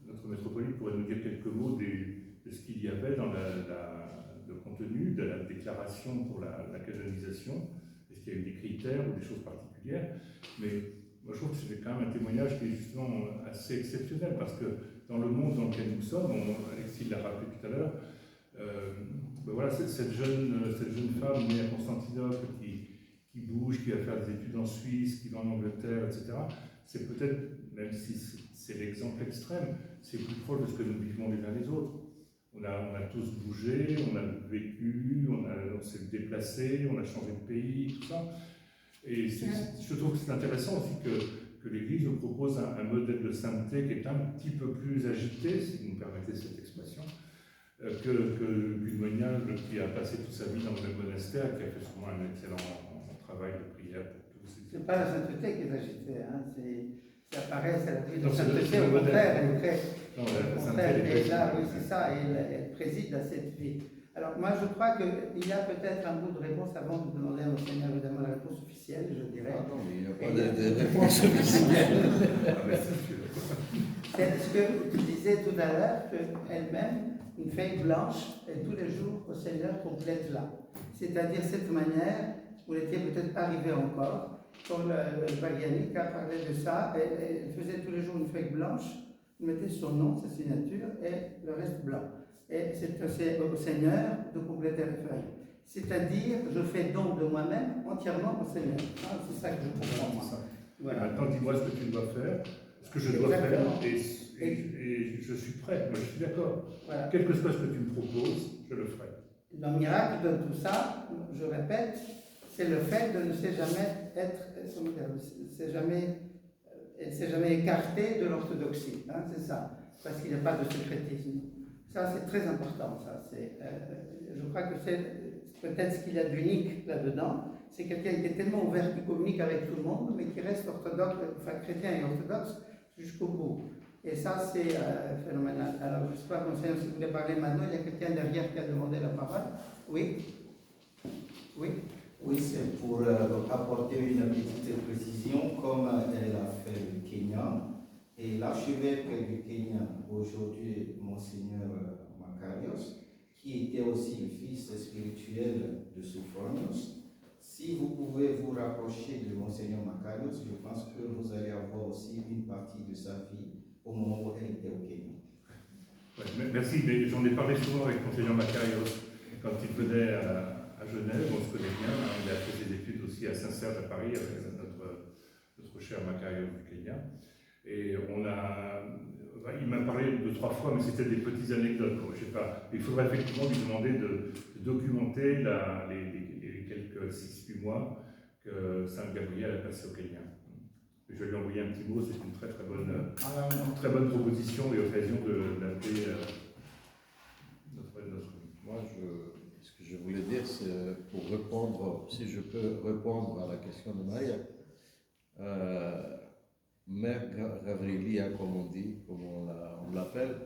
notre métropolite pourrait nous dire quelques mots de ce qu'il y avait dans le contenu de la déclaration pour la canonisation. Est-ce qu'il y a eu des critères ou des choses particulières? Mais moi je trouve que c'est quand même un témoignage qui est justement assez exceptionnel parce que dans le monde dans lequel nous sommes, Alexis l'a rappelé tout à l'heure, ben voilà, cette jeune femme née à Constantinople qui bouge, qui va faire des études en Suisse, qui va en Angleterre, etc. C'est peut-être, même si c'est l'exemple extrême, c'est plus proche de ce que nous vivons les uns les autres. On a tous bougé, on a vécu, on s'est déplacé, on a changé de pays, tout ça. Et je trouve que c'est intéressant aussi que l'Église nous propose un modèle de sainteté qui est un petit peu plus agité, si vous me permettez cette expression, que Gudmonial, qui a passé toute sa vie dans le même monastère, qui a fait sûrement un excellent travail de prière pour tous. C'est pas la sainteté qui est agitée, hein. Ça apparaît, c'est la vie de Non, sainteté, au contraire, elle est très... Non, la sainteté, Et là, oui, c'est ça, elle préside à cette vie. Alors, moi, je crois qu'il y a peut-être un bout de réponse avant de demander à Monseigneur, évidemment, la réponse officielle, je dirais. Ah non, mais il n'y a pas de réponse officielle. C'est ce que tu disais tout à l'heure, qu'elle-même, une feuille blanche, et tous les jours, au Seigneur complète là. C'est-à-dire, cette manière, vous n'étiez peut-être pas arrivé encore, comme Bagliani qui a parlé de ça, elle faisait tous les jours une feuille blanche, elle mettait son nom, sa signature, et le reste blanc. Et c'est au Seigneur de compléter les feuilles. C'est-à-dire, je fais don de moi-même entièrement au Seigneur. Ah, c'est ça que je comprends, moi. Voilà. Maintenant, dis-moi ce que tu dois faire, ce que je dois faire, et je suis prêt, moi je suis d'accord. Voilà. Quel que soit ce que tu me proposes, je le ferai. Le miracle de tout ça, je répète, c'est le fait de ne s'est jamais écarté de l'orthodoxie. Hein, c'est ça, parce qu'il n'y a pas de secrétisme. Ça, c'est très important. Ça. Je crois que c'est peut-être ce qu'il y a d'unique là-dedans. C'est quelqu'un qui est tellement ouvert, qui communique avec tout le monde, mais qui reste orthodoxe, enfin chrétien et orthodoxe jusqu'au bout. Et ça, c'est phénoménal. Alors, je ne sais pas, Monseigneur, si vous voulez parler maintenant, il y a quelqu'un derrière qui a demandé la parole. Oui? Oui? Oui, c'est pour apporter une petite précision, comme elle a fait le Kenya. Et l'archevêque du Kenya, aujourd'hui, Monseigneur Makarios, qui était aussi le fils spirituel de Sophronios. Si vous pouvez vous rapprocher de Monseigneur Makarios, je pense que vous allez avoir aussi une partie de sa vie au moment où elle était au Kenya. Ouais, merci, mais j'en ai parlé souvent avec Monseigneur Makarios quand il venait à Genève, on se connaît bien, hein, il a fait ses études aussi à Saint-Serge à Paris avec notre cher Makarios du Kenya. Et il m'a parlé 2-3 fois, mais c'était des petites anecdotes. Je sais pas. Il faudrait effectivement lui demander de documenter les quelques 6-8 mois que Saint Gabriel a passé au Kenya. Je vais lui envoyer un petit mot, c'est une très bonne proposition et occasion d'appeler notre ami. Moi, ce que je voulais dire, c'est pour répondre, si je peux répondre à la question de Maria, Mère Gavrielia, comme on dit, comme on l'appelle,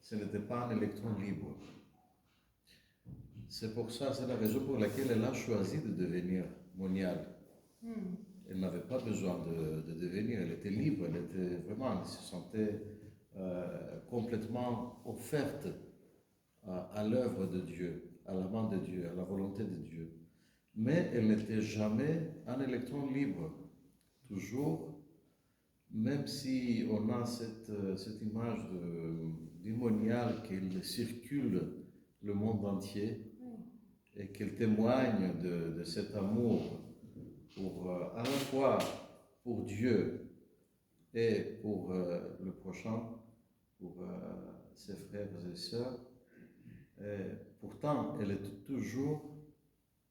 ce n'était pas un électron libre. C'est pour ça, c'est la raison pour laquelle elle a choisi de devenir moniale. Elle n'avait pas besoin de devenir, elle était libre, elle se sentait complètement offerte à l'œuvre de Dieu, à la main de Dieu, à la volonté de Dieu. Mais elle n'était jamais un électron libre. Toujours, même si on a cette image du monial qu'elle circule le monde entier et qu'elle témoigne de cet amour à la fois pour Dieu et pour le prochain, pour ses frères et sœurs. Pourtant, elle était toujours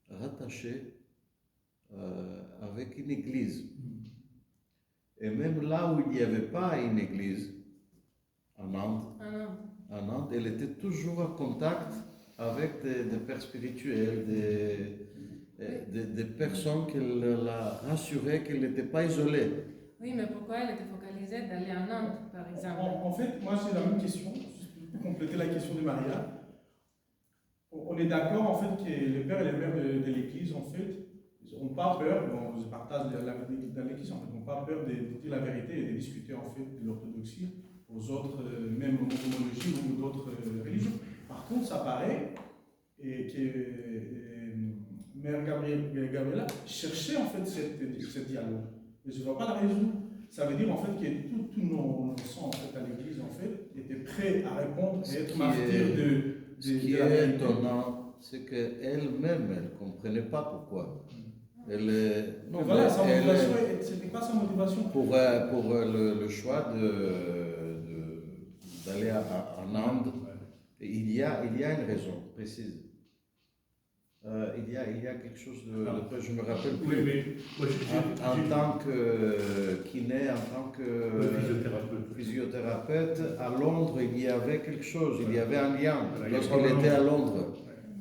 rattachée avec une église. Et même là où il n'y avait pas une église, en Inde, elle était toujours en contact avec des pères spirituels, des personnes qu'elle l'a rassuré qu'elle n'était pas isolée. Oui, mais pourquoi elle était focalisée d'aller en Inde, par exemple? En fait, moi j'ai la même question, juste pour compléter la question de Maria. On est d'accord en fait que les pères et les mères de l'Église, en fait, ils n'ont pas peur, bon, je partage dans l'Église, en fait, ils n'ont pas peur de dire la vérité et de discuter en fait de l'orthodoxie aux autres, même homologies ou d'autres religions. Par contre, ça paraît que Mère Gabriela cherchait en fait ce dialogue. Mais je ne vois pas la raison. Ça veut dire en fait que tous nos sangs en fait, à l'Église en fait, étaient prêts à répondre et être martyrs de ce qui est étonnant, c'est qu'elle-même, elle ne comprenait pas pourquoi. Non, voilà, sa motivation, ce n'était pas sa motivation. Pour le choix d'aller en Inde, il y a une raison précise. Il y a quelque chose je me rappelle plus. Oui, mais en tant que kiné, en tant que physiothérapeute, à Londres, il y avait quelque chose, il y avait un lien lorsqu'il était à Londres.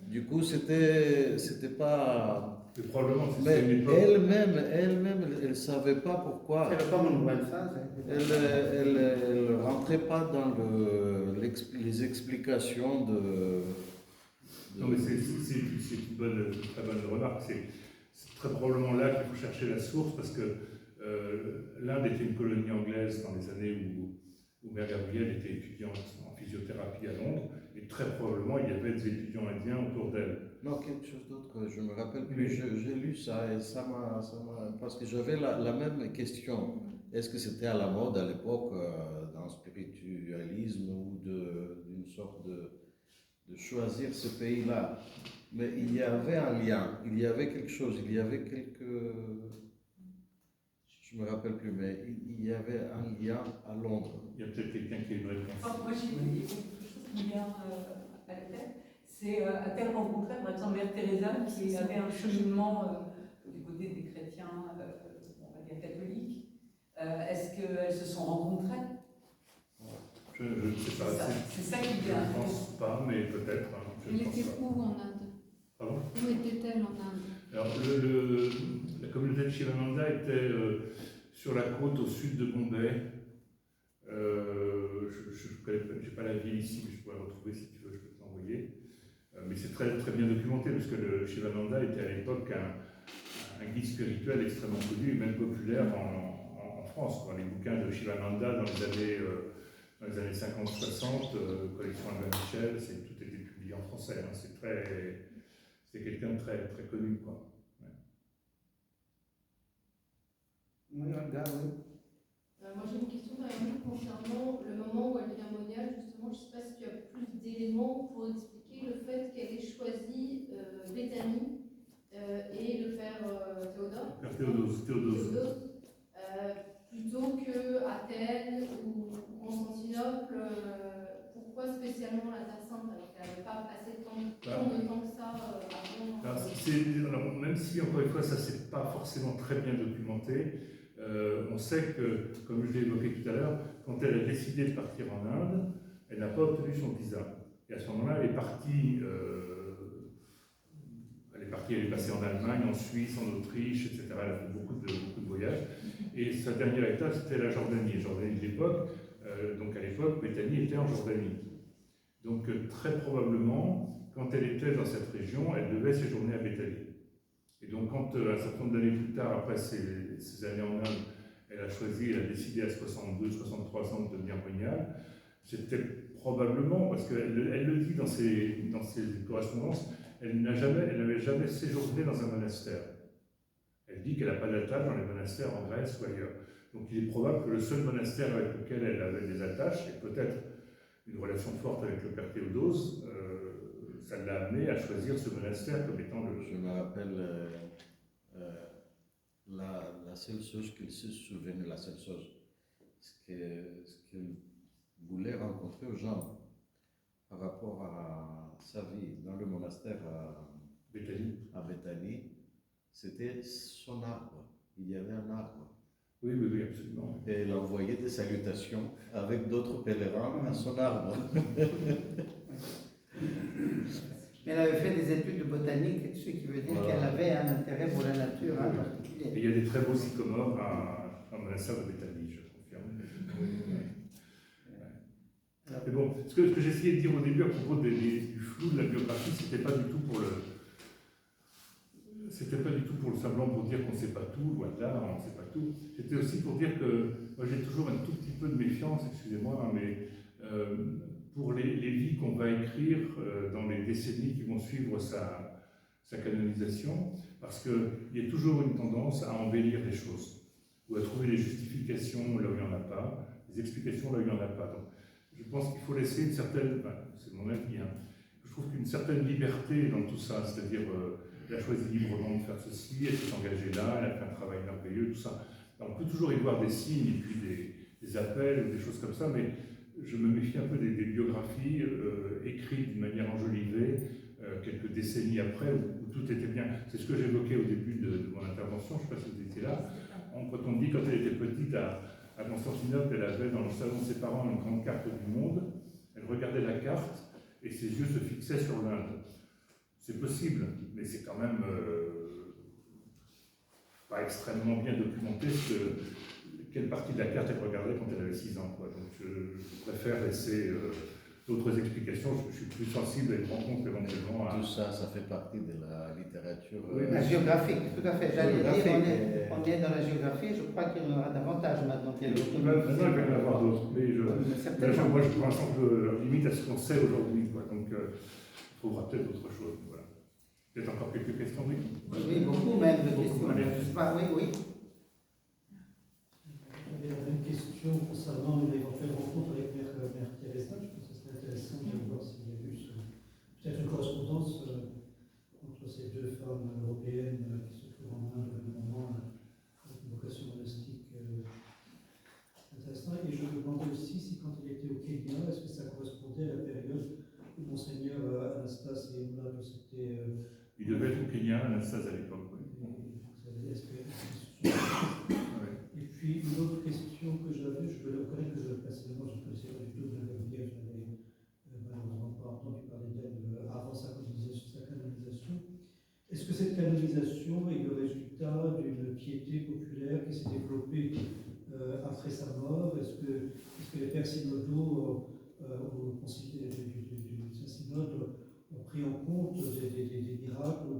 Du coup, c'était pas. Mais elle-même, elle ne savait pas pourquoi. Elle ne rentrait pas dans les explications de. Non, mais c'est une très bonne remarque. C'est très probablement là qu'il faut chercher la source, parce que l'Inde était une colonie anglaise dans les années où Mère Gabrielle était étudiante en physiothérapie à Londres, et très probablement il y avait des étudiants indiens autour d'elle. Non, quelque chose d'autre, je ne me rappelle plus. J'ai lu ça et ça m'a. Parce que j'avais la même question. Est-ce que c'était à la mode à l'époque dans le spiritualisme ou d'une sorte de choisir ce pays-là? Mais il y avait un lien, il y avait quelque chose, il y avait je ne me rappelle plus, mais il y avait un lien à Londres. Il y a peut-être quelqu'un qui a une réponse. Moi, j'ai quelque chose qui me vient à la tête. C'est a-t-elle rencontré, par exemple, Mère Teresa, qui avait un cheminement du côté des chrétiens, on va dire catholiques. Est-ce qu'elles se sont rencontrées? Je ne sais pas. C'est ça qui vient. Je ne pense pas, mais peut-être. Elle était où en Inde? Pardon? Où était-elle en Inde? Alors, la communauté de Shivananda était sur la côte au sud de Bombay. Je n'ai pas la ville ici, mais je pourrais la retrouver si tu veux, je peux te l'envoyer. Mais c'est très, très bien documenté, parce que le Shivananda était à l'époque un guide spirituel extrêmement connu et même populaire en France. Les bouquins de Shivananda dans les années 50-60, collection Albin Michel, tout était publié en français. Hein. C'est quelqu'un de très, très connu, quoi. Ouais. Oui, regarde, oui. Moi j'ai une question concernant le moment où elle devient moniale. Justement, je ne sais pas si tu as plus d'éléments pour expliquer le fait qu'elle ait choisi Bethany et le père Théodore. Père Théodose. plutôt que Athènes ou Constantinople. Pourquoi spécialement la Terre Sainte alors qu'elle n'avait pas assez de temps que ça avant? Alors, même si, encore une fois, ça c'est pas forcément très bien documenté, on sait que, comme je l'ai évoqué tout à l'heure, quand elle a décidé de partir en Inde, elle n'a pas obtenu son visa. Et à ce moment-là, elle est partie, elle est passée en Allemagne, en Suisse, en Autriche, etc. Elle a fait beaucoup de voyages. Et sa dernière étape, c'était la Jordanie. Jordanie de l'époque, donc à l'époque, Béthanie était en Jordanie. Donc très probablement, quand elle était dans cette région, elle devait séjourner à Béthanie. Et donc quand, un certain nombre d'années plus tard, après ces années en Inde, elle a décidé à 62, 63 ans de devenir moniale, c'était probablement, parce qu'elle le dit dans ses correspondances, elle n'avait jamais séjourné dans un monastère. Elle dit qu'elle n'a pas d'attache dans les monastères en Grèce ou ailleurs. Donc il est probable que le seul monastère avec lequel elle avait des attaches, et peut-être une relation forte avec le père Théodose, ça l'a amené à choisir ce monastère comme étant le... Je me rappelle la seule chose qu'il se souvenait, la seule chose, ce qu'il voulait rencontrer aux gens par rapport à sa vie dans le monastère à Béthanie, c'était son arbre. Il y avait un arbre. Oui, absolument. Et elle envoyait des salutations avec d'autres pèlerins à son arbre. Mais elle avait fait des études de botanique, ce qui veut dire qu'elle avait un intérêt pour la nature en particulier. Et il y a des très beaux sycomores à monastère de Béthanie, je confirme. Mais bon, ce que j'essayais de dire au début à propos du flou de la biographie, c'était pas du tout pour le semblant pour dire qu'on ne sait pas tout, loin de là, on ne sait pas tout. C'était aussi pour dire que moi j'ai toujours un tout petit peu de méfiance, excusez-moi, mais pour les vies qu'on va écrire dans les décennies qui vont suivre sa canonisation, parce qu'il y a toujours une tendance à embellir les choses, ou à trouver des justifications là où il n'y en a pas, des explications là où il n'y en a pas. Donc, je pense qu'il faut laisser une certaine, c'est mon avis, hein, je trouve qu'une certaine liberté dans tout ça, c'est-à-dire elle a choisi librement de faire ceci, elle s'est engagée là, elle a fait un travail merveilleux, tout ça. Alors, on peut toujours y voir des signes et puis des appels ou des choses comme ça, mais je me méfie un peu des biographies écrites d'une manière enjolivée quelques décennies après où tout était bien. C'est ce que j'évoquais au début de mon intervention, je ne sais pas si vous étiez là. Quand on dit quand elle était petite à Constantinople, elle avait dans le salon de ses parents une grande carte du monde, elle regardait la carte et ses yeux se fixaient sur l'Inde. C'est possible, mais c'est quand même pas extrêmement bien documenté quelle partie de la carte elle regardait quand elle avait 6 ans. Quoi. Donc je préfère laisser d'autres explications. Je suis plus sensible à une rencontre éventuellement à... Tout ça, ça fait partie de la littérature. La géographie, tout à fait. J'allais dire, on est dans la géographie, je crois qu'il y en aura davantage maintenant. Maintenant, il va y en avoir d'autres. Mais moi, je prends un sens de limite à ce qu'on sait aujourd'hui. Donc, il faudra peut-être autre chose. Voilà. Peut-être encore quelques questions, oui. Oui, beaucoup même de questions. Oui. J'avais une question concernant une éventuelle rencontre avec Mère Teresa. Je pense que c'est intéressant de voir s'il y a eu peut-être une correspondance entre ces deux femmes européennes qui se trouvent en Inde au même moment, avec une vocation monastique intéressante. Et je me demandais aussi si quand il était au Kenya, est-ce que ça correspondait à la période où Monseigneur Anastase et Moulados était. Il devait être au Kenya, Anastase à l'époque. Et puis une autre question que j'avais, je dois reconnaître que personnellement je ne connaissais pas du tout de la Gabrielle, je n'avais malheureusement pas entendu parler d'elle avant sa canonisation. Est-ce que cette canonisation est le résultat d'une piété populaire qui s'est développée après sa mort? Est-ce que les pères synodaux au concile du Saint-Synode ont pris en compte des miracles ou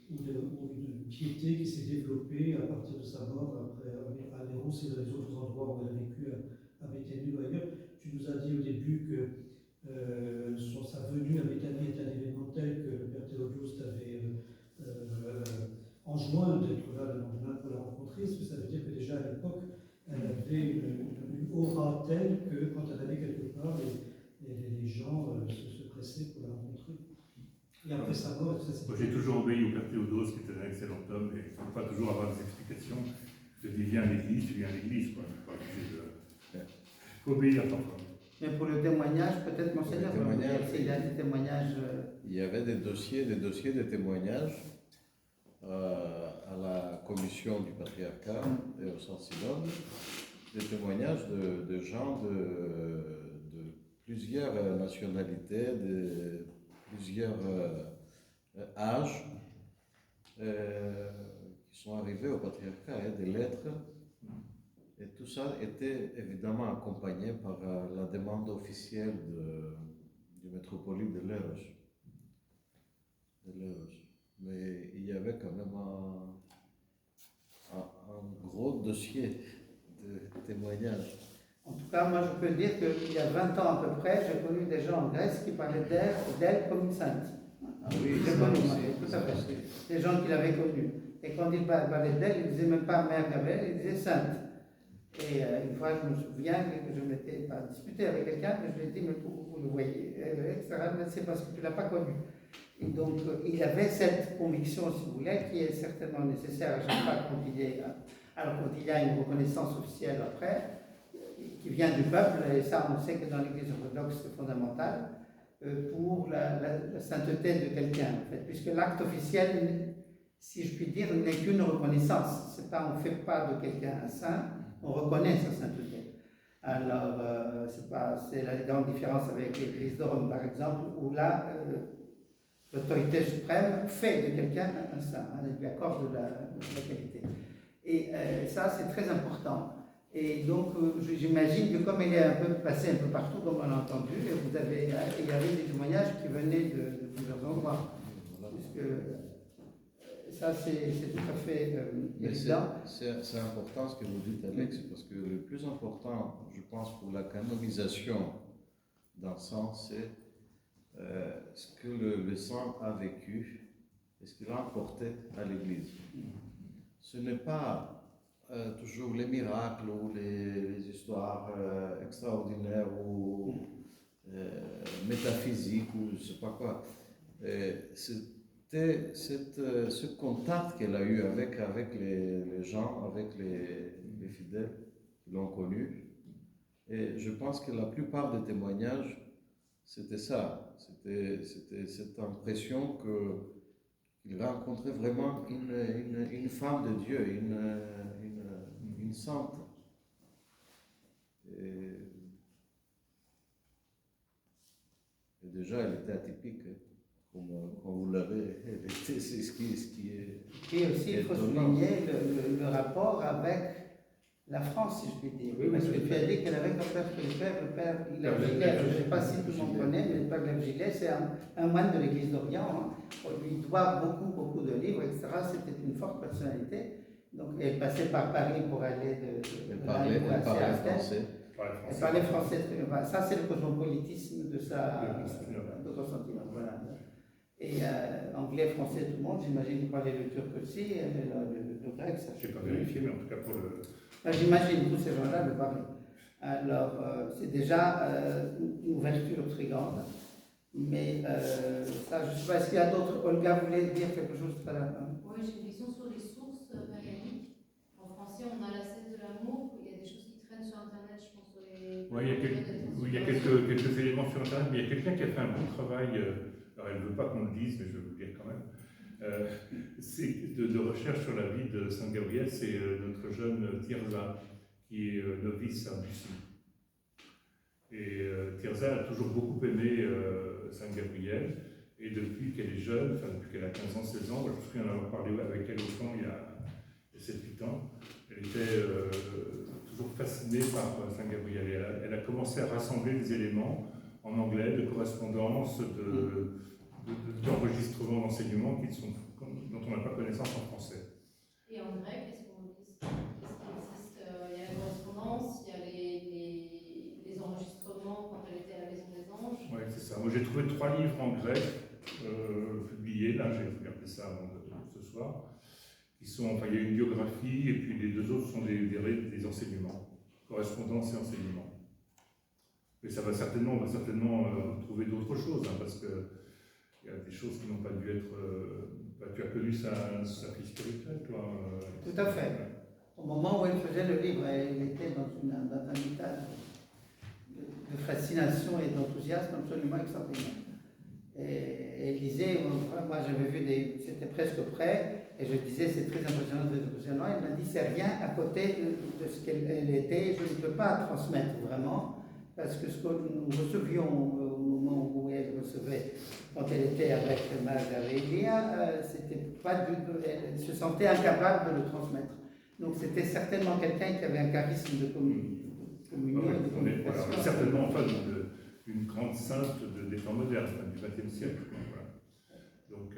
une piété qui s'est développée à partir de sa mort après à Léros et dans les autres endroits où elle a vécu à Béthanie ou ailleurs? Tu nous as dit au début que sa venue à Béthanie est un événement tel que le père Théodose t'avait enjoint d'être là le lendemain pour la rencontrer. Est-ce que ça veut dire que déjà à l'époque elle avait une aura telle que quand elle allait quelque part les gens se pressaient pour la rencontrer? Et après sa mort, j'ai toujours obéi au père Théodose, qui était un excellent homme, et il ne faut pas toujours avoir des explications. Je dis, viens à l'église, tu viens à l'église, quoi. Faut obéir parfois. Mais pour le témoignage, peut-être, monseigneur, Le témoignage, s'il y a des témoignages. Il y avait des dossiers de témoignages à la commission du patriarcat et au Saint-Synode, des témoignages de gens de plusieurs nationalités, de plusieurs âges, qui sont arrivés au patriarcat, et des lettres. Et tout ça était évidemment accompagné par la demande officielle du métropolite de Léros. Mais il y avait quand même un gros dossier de témoignages. En tout cas, moi, je peux dire qu'il y a 20 ans à peu près, j'ai connu des gens en Grèce qui parlaient d'elle comme une sainte. Ah oui, J'ai ça connu, aussi, moi, tout à ça fait. aussi. Des gens qui l'avaient connue. Et quand ils parlaient d'elle, ils ne disaient même pas Mère Gabrielle, ils disaient sainte. Et une fois, je me souviens que je m'étais pas disputé avec quelqu'un, mais je lui ai dit, mais vous le voyez, etc. Mais c'est parce que tu ne l'as pas connu. Et donc, il y avait cette conviction, si vous voulez, qui est certainement nécessaire à chaque fois quand il y a une reconnaissance officielle après, qui vient du peuple, et ça, on sait que dans l'Église orthodoxe, c'est fondamental, pour la sainteté de quelqu'un, en fait, puisque l'acte officiel, si je puis dire, n'est qu'une reconnaissance. C'est pas, on ne fait pas de quelqu'un un saint, on reconnaît sa sainteté. Alors, c'est la grande différence avec l'Église de Rome, par exemple, où là, l'autorité suprême fait de quelqu'un un saint, elle lui accorde la qualité. Et ça, c'est très important. Et donc, j'imagine que comme elle est un peu passée un peu partout, comme on l'a entendu, il y avait des témoignages qui venaient de plusieurs endroits. Puisque ça, c'est tout à fait évident. C'est important ce que vous dites, Alex, parce que le plus important, je pense, pour la canonisation d'un saint, c'est ce que le saint a vécu et ce qu'il a apporté à l'Église. Ce n'est pas toujours les miracles ou les histoires extraordinaires ou métaphysiques ou je ne sais pas quoi. C'était ce contact qu'elle a eu avec les gens, avec les fidèles qui l'ont connu. Et je pense que la plupart des témoignages, c'était ça. C'était cette impression qu'il rencontrait vraiment une femme de Dieu, une sainte. Et déjà, elle était atypique, comme vous l'avez, c'est ce qui est. Et aussi, il faut souligner le rapport avec la France, si je puis dire. Oui, parce que tu as dit qu'elle avait comme père le père Lev Gillet. Je ne sais pas si tout le monde connaît, mais le père Lev Gillet, c'est un moine de l'Église d'Orient. On lui doit beaucoup de livres, etc. C'était une forte personnalité. Donc, elle passait par Paris pour aller Elle parlait français. Elle parlait français. Ça, c'est le cosmopolitisme de son sentiment. Voilà. Et anglais, français, tout le monde, j'imagine qu'il parlait le turc aussi, le grec, ça. Je n'ai pas vérifié, mais en tout cas pour le. J'imagine tous ces gens-là le parlaient. Alors, c'est déjà une ouverture très grande. Mais ça, je ne sais pas, est-ce qu'il y a d'autres. Olga voulait dire quelque chose tout à l'heure. Oui, j'ai une question sur les sources marianiques. En français, on a la scène de l'amour. Il y a des choses qui traînent sur Internet, je pense. Oui, il y a quelques éléments sur Internet, mais il y a quelqu'un qui a fait un bon travail. Alors, elle ne veut pas qu'on le dise, mais je vais vous le dire quand même. C'est de recherche sur la vie de Saint Gabriel, c'est notre jeune Tirza, qui est novice à Bussy. Et Tirza a toujours beaucoup aimé Saint Gabriel, et depuis qu'elle est jeune, enfin depuis qu'elle a 15 ans, 16 ans, je me souviens en avoir parlé avec elle au camp il y a 7-8 ans, elle était toujours fascinée par Saint Gabriel. Et elle a commencé à rassembler des éléments en anglais, de correspondance, d'enregistrements, d'enseignements dont on n'a pas connaissance en français. Et en grec, qu'est-ce qu'il existe? Il y a la correspondance, il y a les enregistrements quand elle était à la Maison des Anges. Oui, c'est ça. Moi, j'ai trouvé 3 livres en grec publiés. Là, j'ai regardé ça avant ce soir. Enfin, il y a une biographie et puis les 2 autres sont des enseignements, correspondance et enseignements. Mais on va certainement trouver d'autres choses, hein, parce qu'il y a des choses qui n'ont pas dû être. Tu as connu sa fille spirituelle, toi Tout à fait. moment où elle faisait le livre, elle était dans un état de fascination et d'enthousiasme absolument extraordinaire. Et elle disait, moi j'avais vu c'était presque prêt, et je disais c'est très impressionnant, très impressionnant. Elle m'a dit c'est rien à côté de ce qu'elle était, je ne peux pas transmettre vraiment, parce que ce que nous recevions au moment où elle recevait, quand elle était avec Margarita, c'était pas du tout, elle se sentait incapable de le transmettre. Donc c'était certainement quelqu'un qui avait un charisme de communion. On est certainement en face d'une grande sainte des temps modernes, du XXe siècle. Voilà. Donc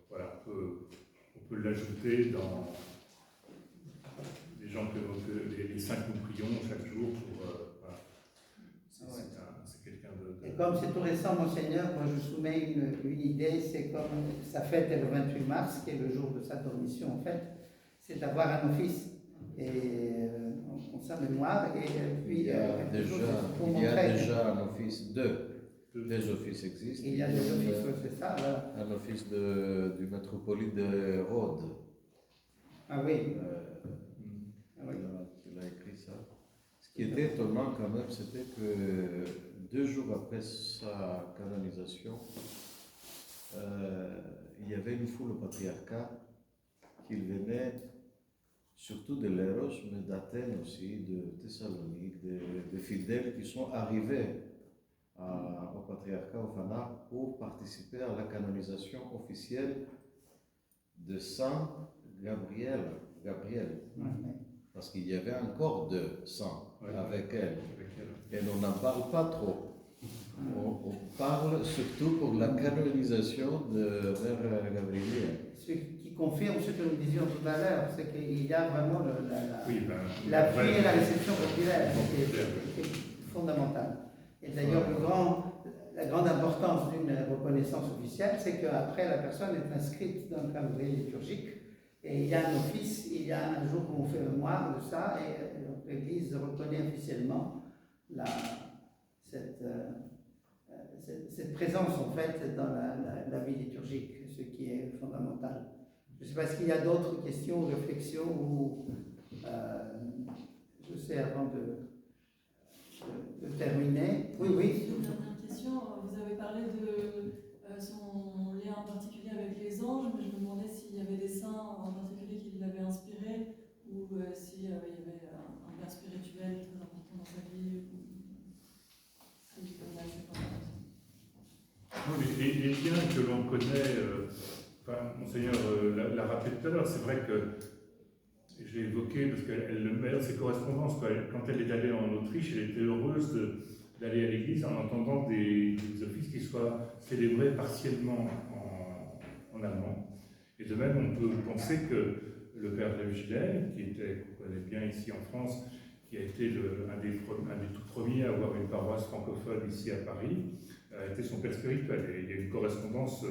voilà, on peut l'ajouter dans les gens que les saints que nous prions chaque jour pour. Voilà. C'est quelqu'un de. Et comme c'est tout récent, Monseigneur, moi je vous soumets une idée, c'est comme sa fête est le 28 mars, qui est le jour de sa dormition en fait, c'est d'avoir un office. Et en sa mémoire, et puis il y a déjà un office, des offices existent. Il y a des offices, c'est ça, voilà. Un office du métropolite de Rhodes. Ah oui. Il a écrit ça. Ce qui était étonnant quand même, c'était que 2 jours après sa canonisation, il y avait une foule au patriarcat qui venait surtout de Léros, mais d'Athènes aussi, de Thessalonique, des fidèles qui sont arrivés au patriarcat au Fana pour participer à la canonisation officielle de Saint Gabriel. Parce qu'il y avait encore 2 saints avec elle. Et on n'en parle pas trop. On parle surtout pour la canonisation de Mère Gabrielle. Ce qui confirme ce que nous disions tout à l'heure, c'est qu'il y a vraiment l'appui et la réception populaire qui est fondamentale. Et d'ailleurs, la grande importance d'une reconnaissance officielle, c'est qu'après la personne est inscrite dans le calendrier liturgique et il y a un office, il y a un jour où on fait mémoire de ça et l'Église reconnaît officiellement cette présence en fait dans la vie liturgique, ce qui est fondamental. Je ne sais pas s'il y a d'autres questions ou réflexions ou je sais avant de terminer. Oui. Une dernière question. Vous avez parlé de son lien en particulier avec les anges, mais je me demandais s'il y avait des saints en particulier qui l'avaient inspiré ou s'il y avait un père spirituel très important dans sa vie. Les liens que l'on connaît, Monseigneur l'a rappelé tout à l'heure, c'est vrai que je l'ai évoqué parce qu'elle le met dans ses correspondances. Quand elle est allée en Autriche, elle était heureuse d'aller à l'église en entendant des offices qui soient célébrés partiellement en allemand. Et de même, on peut penser que le père Léo Gillet, qu'on connaît bien ici en France, qui a été un des tout premiers à avoir une paroisse francophone ici à Paris, a été son père spirituel. Et il y a une correspondance,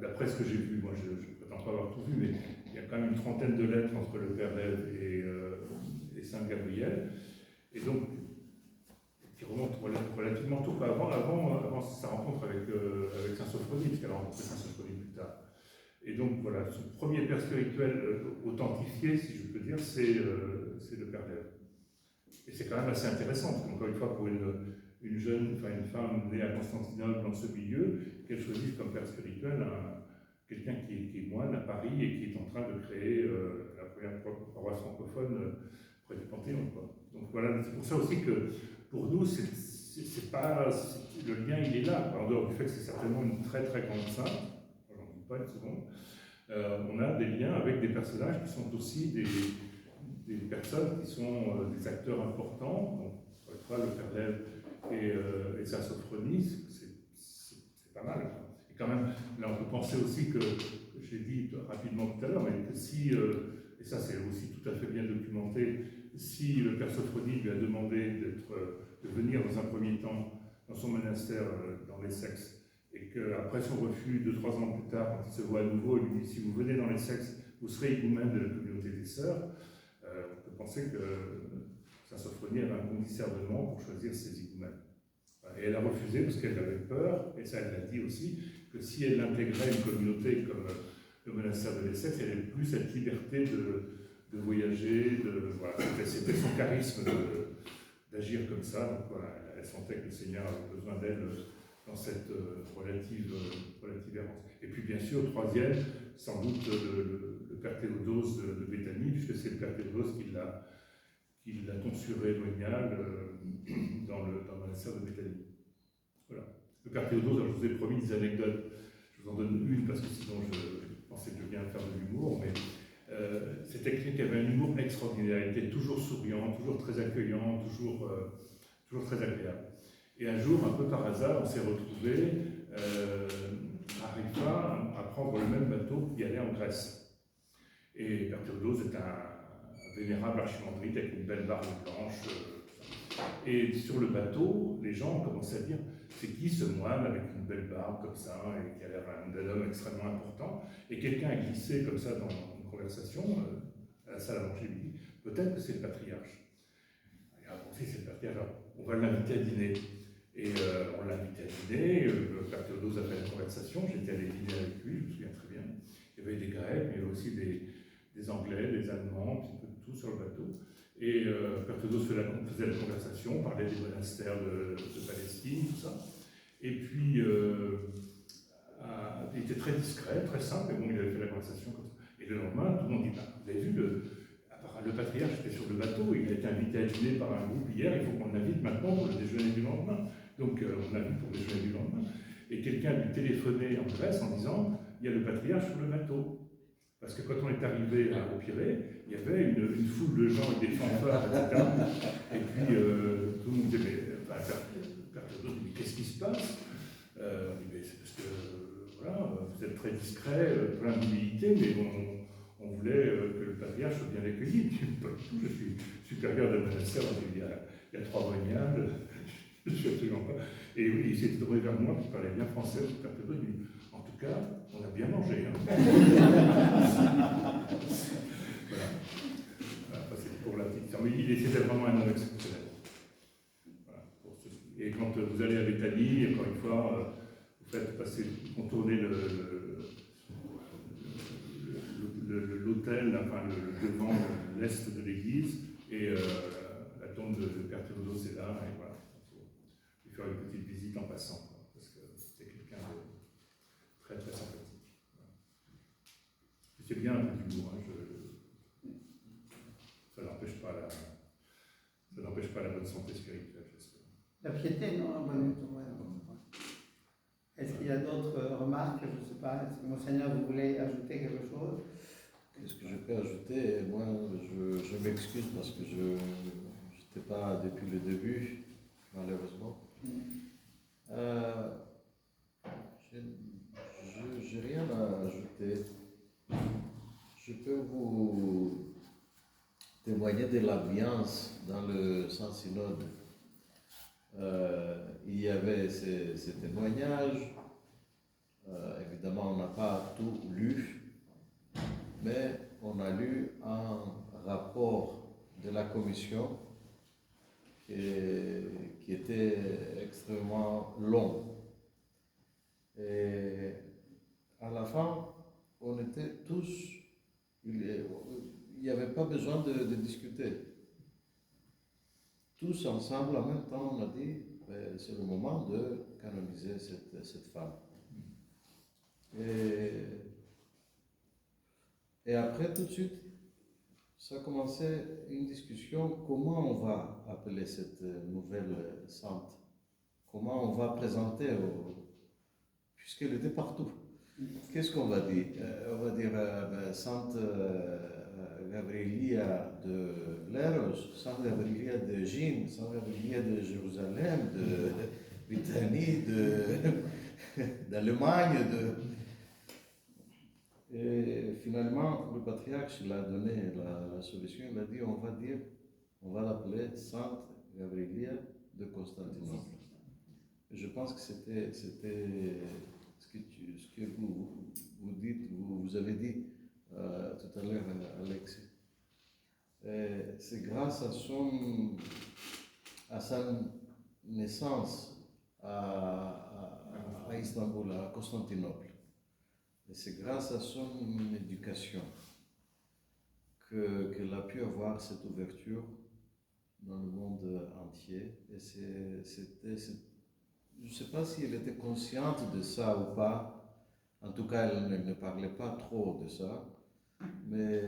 d'après ce que j'ai vu, moi je ne prétends pas avoir tout vu, mais il y a quand même une trentaine de lettres entre le père Léo et Saint Gabriel. Et donc, qui remonte relativement tôt, avant sa rencontre avec Saint Sophronie, puisqu'elle a rencontré Saint Sophronie plus tard. Et donc voilà, son premier père spirituel authentifié, si je peux dire, c'est le père Léo. Et c'est quand même assez intéressant, parce qu'encore une fois, pour une femme née à Constantinople dans ce milieu, qu'elle choisisse comme père spirituel quelqu'un qui est moine à Paris et qui est en train de créer la première paroisse francophone près du Panthéon. Donc voilà, c'est pour ça aussi que pour nous, le lien il est là, en dehors du fait que c'est certainement une très très grande sainte, j'en dis pas une seconde, on a des liens avec des personnages qui sont aussi des personnes qui sont des acteurs importants. Donc, le père Léo et sa Sophronie, c'est pas mal. Et quand même, là on peut penser aussi que j'ai dit rapidement tout à l'heure, mais que si, et ça c'est aussi tout à fait bien documenté, si le père Sophronie lui a demandé de venir dans un premier temps dans son monastère dans l'Essex, et qu'après son refus, 2-3 ans plus tard, quand il se voit à nouveau, il lui dit si vous venez dans l'Essex, vous serez higoumène de la communauté des sœurs. On peut penser que Saint Sophronie avait un bon discernement pour choisir ses higoumènes. Et elle a refusé parce qu'elle avait peur, et ça elle l'a dit aussi, que si elle intégrait une communauté comme le monastère de l'Essex, elle n'avait plus cette liberté de voyager, voilà, c'était son charisme d'agir comme ça. Donc voilà, elle sentait que le Seigneur avait besoin d'elle dans cette relative errance. Et puis bien sûr, troisième, sans doute le Père Théodose de Béthanie, puisque c'est le Père Théodose qui l'a tonsuré monial dans le monastère de Béthanie. Voilà. Le Père Théodose, alors je vous ai promis des anecdotes, je vous en donne une parce que sinon je pensais que je viens faire de l'humour, mais c'était quelqu'un qui avait un humour extraordinaire, il était toujours souriant, toujours très accueillant, toujours très agréable. Et un jour, un peu par hasard, on s'est retrouvés à Rifa à prendre le même bateau pour y aller en Grèce. Et Père Théodose est un vénérable archimandrite avec une belle barbe blanche. Et sur le bateau, les gens ont commencé à dire « C'est qui ce moine avec une belle barbe comme ça et qui a l'air d'un homme extrêmement important ?» Et quelqu'un a glissé comme ça dans une conversation à la salle à manger, il dit « Peut-être que c'est le patriarche. » Et alors, on sait c'est le patriarche, alors, on va l'inviter à dîner. Et on l'a invité à dîner, le Père Théodose a fait la conversation, j'étais allé dîner avec lui, je me souviens très bien. Il y avait des Grecs, mais il y avait aussi des Anglais, des Allemands, un petit peu de tout sur le bateau. Et Père Théodose faisait la conversation, on parlait des monastères de Palestine, tout ça. Et puis, il était très discret, très simple, mais bon, il avait fait la conversation comme ça. Et le lendemain, tout le monde dit, vous avez vu, le patriarche était sur le bateau, il a été invité à dîner par un groupe hier, il faut qu'on l'invite maintenant pour le déjeuner du lendemain. Donc on l'invite pour le déjeuner du lendemain. Et quelqu'un lui téléphonait en Grèce en disant, il y a le patriarche sur le bateau. Parce que quand on est arrivé au Pirée, il y avait une foule de gens avec des fanfares, etc. Et puis tout le monde disait, mais qu'est-ce qui se passe? On dit, mais c'est parce que voilà, vous êtes très discret, plein d'humilité, mais on voulait que le patriarche soit bien accueilli. Pas du tout, je suis supérieur de monastère, il y a 3 moniales, je ne suis absolument pas. Et oui, il s'est tourné vers moi, qui parlait bien français, le Père Théodose, il dit, en tout cas, on a bien mangé. Hein. Voilà. C'est pour la petite. Mais c'était vraiment un homme exceptionnel. Voilà. Et quand vous allez à Béthanie, encore une fois, vous faites contourner l'autel, enfin le devant, l'est de l'église, et la tombe de Père Théodose est là, et voilà. Il faut faire une petite visite en passant, quoi, parce que c'était quelqu'un de très très sympathique. Voilà. C'est bien un peu d'humour, hein, ça n'empêche pas la bonne santé spirituelle, j'espère. La piété, non, est-ce qu'il y a d'autres remarques? Je ne sais pas, est-ce que Monseigneur, vous voulez ajouter quelque chose? Qu'est-ce que je peux ajouter? Moi, je m'excuse parce que je n'étais pas depuis le début, malheureusement. Je n'ai rien à ajouter. Je peux vous témoigner de l'ambiance dans le Saint-Synode. Il y avait ces témoignages. Évidemment, on n'a pas tout lu, mais on a lu un rapport de la commission qui était extrêmement long. Et à la fin, on était tous, il n'y avait pas besoin de discuter. Tous ensemble, en même temps, on a dit, c'est le moment de canoniser cette femme. Et après, tout de suite, ça a commencé une discussion, comment on va appeler cette nouvelle sainte? Comment on va présenter, puisqu'elle était partout. Qu'est-ce qu'on va dire? On va dire Sainte Gabrielia de Leros, Sainte Gabrielia de Gine, Sainte Gabrielia de Jérusalem, de Britannie, d'Allemagne. Et finalement, le patriarche il a donné la solution, il a dit on va l'appeler Sainte Gabrielia de Constantinople. Je pense que c'était ce que vous dites, vous avez dit tout à l'heure, Alexis. C'est grâce à sa naissance à Istanbul, à Constantinople. Et c'est grâce à son éducation qu'elle a pu avoir cette ouverture dans le monde entier. Et je ne sais pas si elle était consciente de ça ou pas. En tout cas, elle ne parlait pas trop de ça. Mais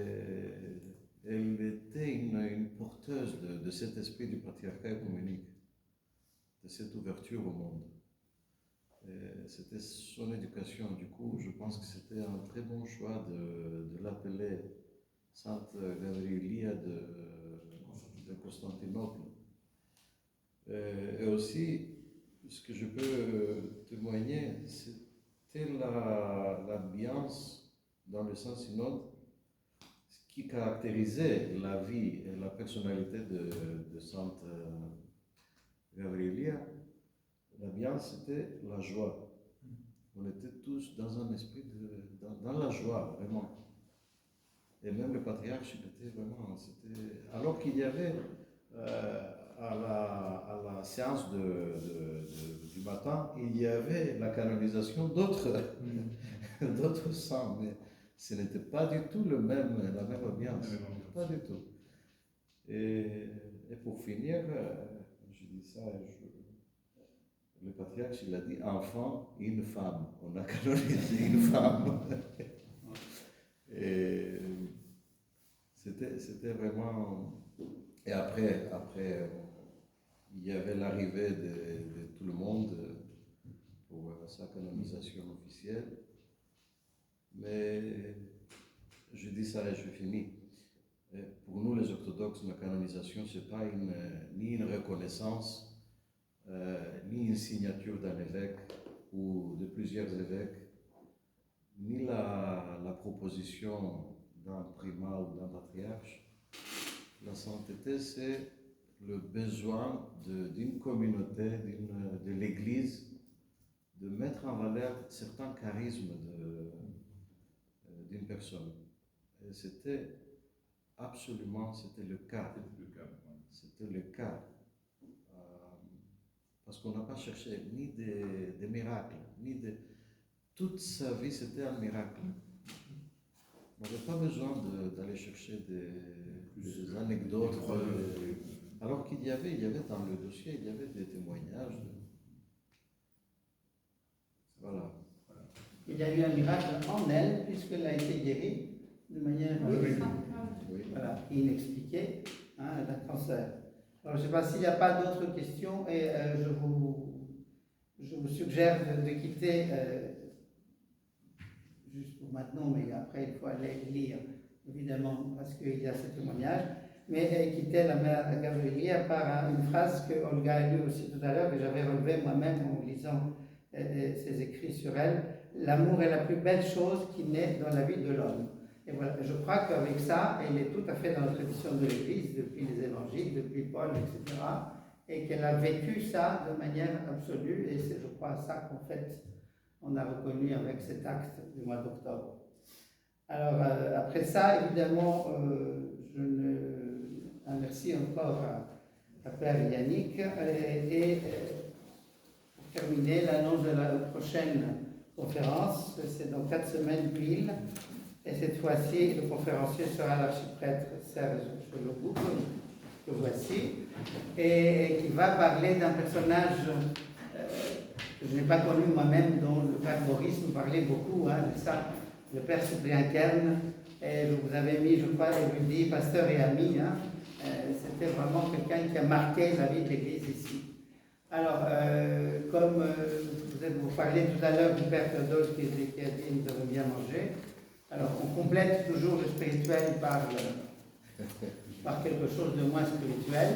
elle était une porteuse de cet esprit du patriarcat œcuménique, de cette ouverture au monde. C'était son éducation. Du coup, je pense que c'était un très bon choix de l'appeler Sainte Gavrielia de Constantinople. Et aussi, ce que je peux témoigner, c'était l'ambiance dans le Saint-Synode qui caractérisait la vie et la personnalité de Sainte Gavrielia. L'ambiance, c'était la joie. On était tous dans un esprit dans la joie, vraiment. Et même le patriarche, il était vraiment... alors qu'il y avait à la séance du matin, il y avait la canonisation d'autres saints, mais ce n'était pas du tout la même ambiance. Pas du tout. Et pour finir, je dis ça, le patriarche, il a dit enfant, une femme. On a canonisé une femme. Et c'était vraiment... Et après, il y avait l'arrivée de tout le monde pour sa canonisation officielle. Mais je dis ça et je finis. Pour nous, les orthodoxes, la canonisation, ce n'est pas ni une reconnaissance, ni une signature d'un évêque ou de plusieurs évêques, ni la proposition d'un primat ou d'un patriarche. La sainteté, c'est le besoin d'une communauté, de l'Église, de mettre en valeur certains charismes d'une personne. Et c'était le cas. C'était le cas. Parce qu'on n'a pas cherché ni des miracles, toute sa vie, c'était un miracle. On n'avait pas besoin d'aller chercher des anecdotes. Alors qu'il y avait dans le dossier, il y avait des témoignages. Voilà. Il y a eu un miracle en elle, puisqu'elle a été guérie de manière inexpliquée d'un cancer. Alors, je ne sais pas s'il n'y a pas d'autres questions, et je vous suggère de quitter, juste pour maintenant, mais après il faut aller lire, évidemment, parce qu'il y a ce témoignage, mais quitter la mère Gavrielia par une phrase que Olga a lue aussi tout à l'heure, que j'avais relevée moi-même en lisant ses écrits sur elle. L'amour est la plus belle chose qui naît dans la vie de l'homme. Et voilà, je crois qu'avec ça, elle est tout à fait dans la tradition de l'Église, depuis les évangiles, depuis Paul, etc. Et qu'elle a vécu ça de manière absolue, et c'est, je crois, ça qu'en fait, on a reconnu avec cet acte du mois d'octobre. Alors, après ça, évidemment, merci encore à Père Yannick, et pour terminer, l'annonce de la prochaine conférence, c'est dans 4 semaines pile. Et cette fois-ci, le conférencier sera l'archiprêtre Serge Chologou, que voici, et qui va parler d'un personnage que je n'ai pas connu moi-même, dont le père Boris nous parlait beaucoup de ça, le père Cyprien Kern, et je vous avais mis, je crois, érudit, pasteur et ami. C'était vraiment quelqu'un qui a marqué la vie de l'Église ici. Alors, comme vous parliez tout à l'heure du père Théodore qui a dit nous avons bien mangé. Alors, on complète toujours le spirituel par quelque chose de moins spirituel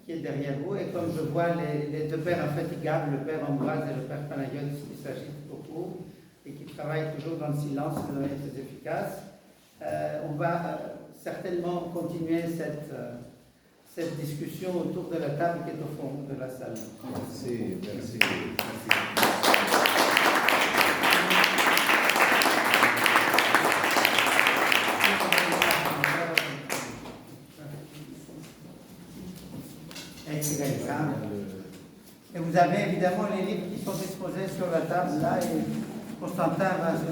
qui est derrière vous. Et comme je vois les deux pères infatigables, le père Ambroise et le père Panayotis, qui s'agitent beaucoup et qui travaillent toujours dans le silence de manière très efficace, on va certainement continuer cette discussion autour de la table qui est au fond de la salle. Merci. Et vous avez évidemment les livres qui sont exposés sur la table là, et Constantin va se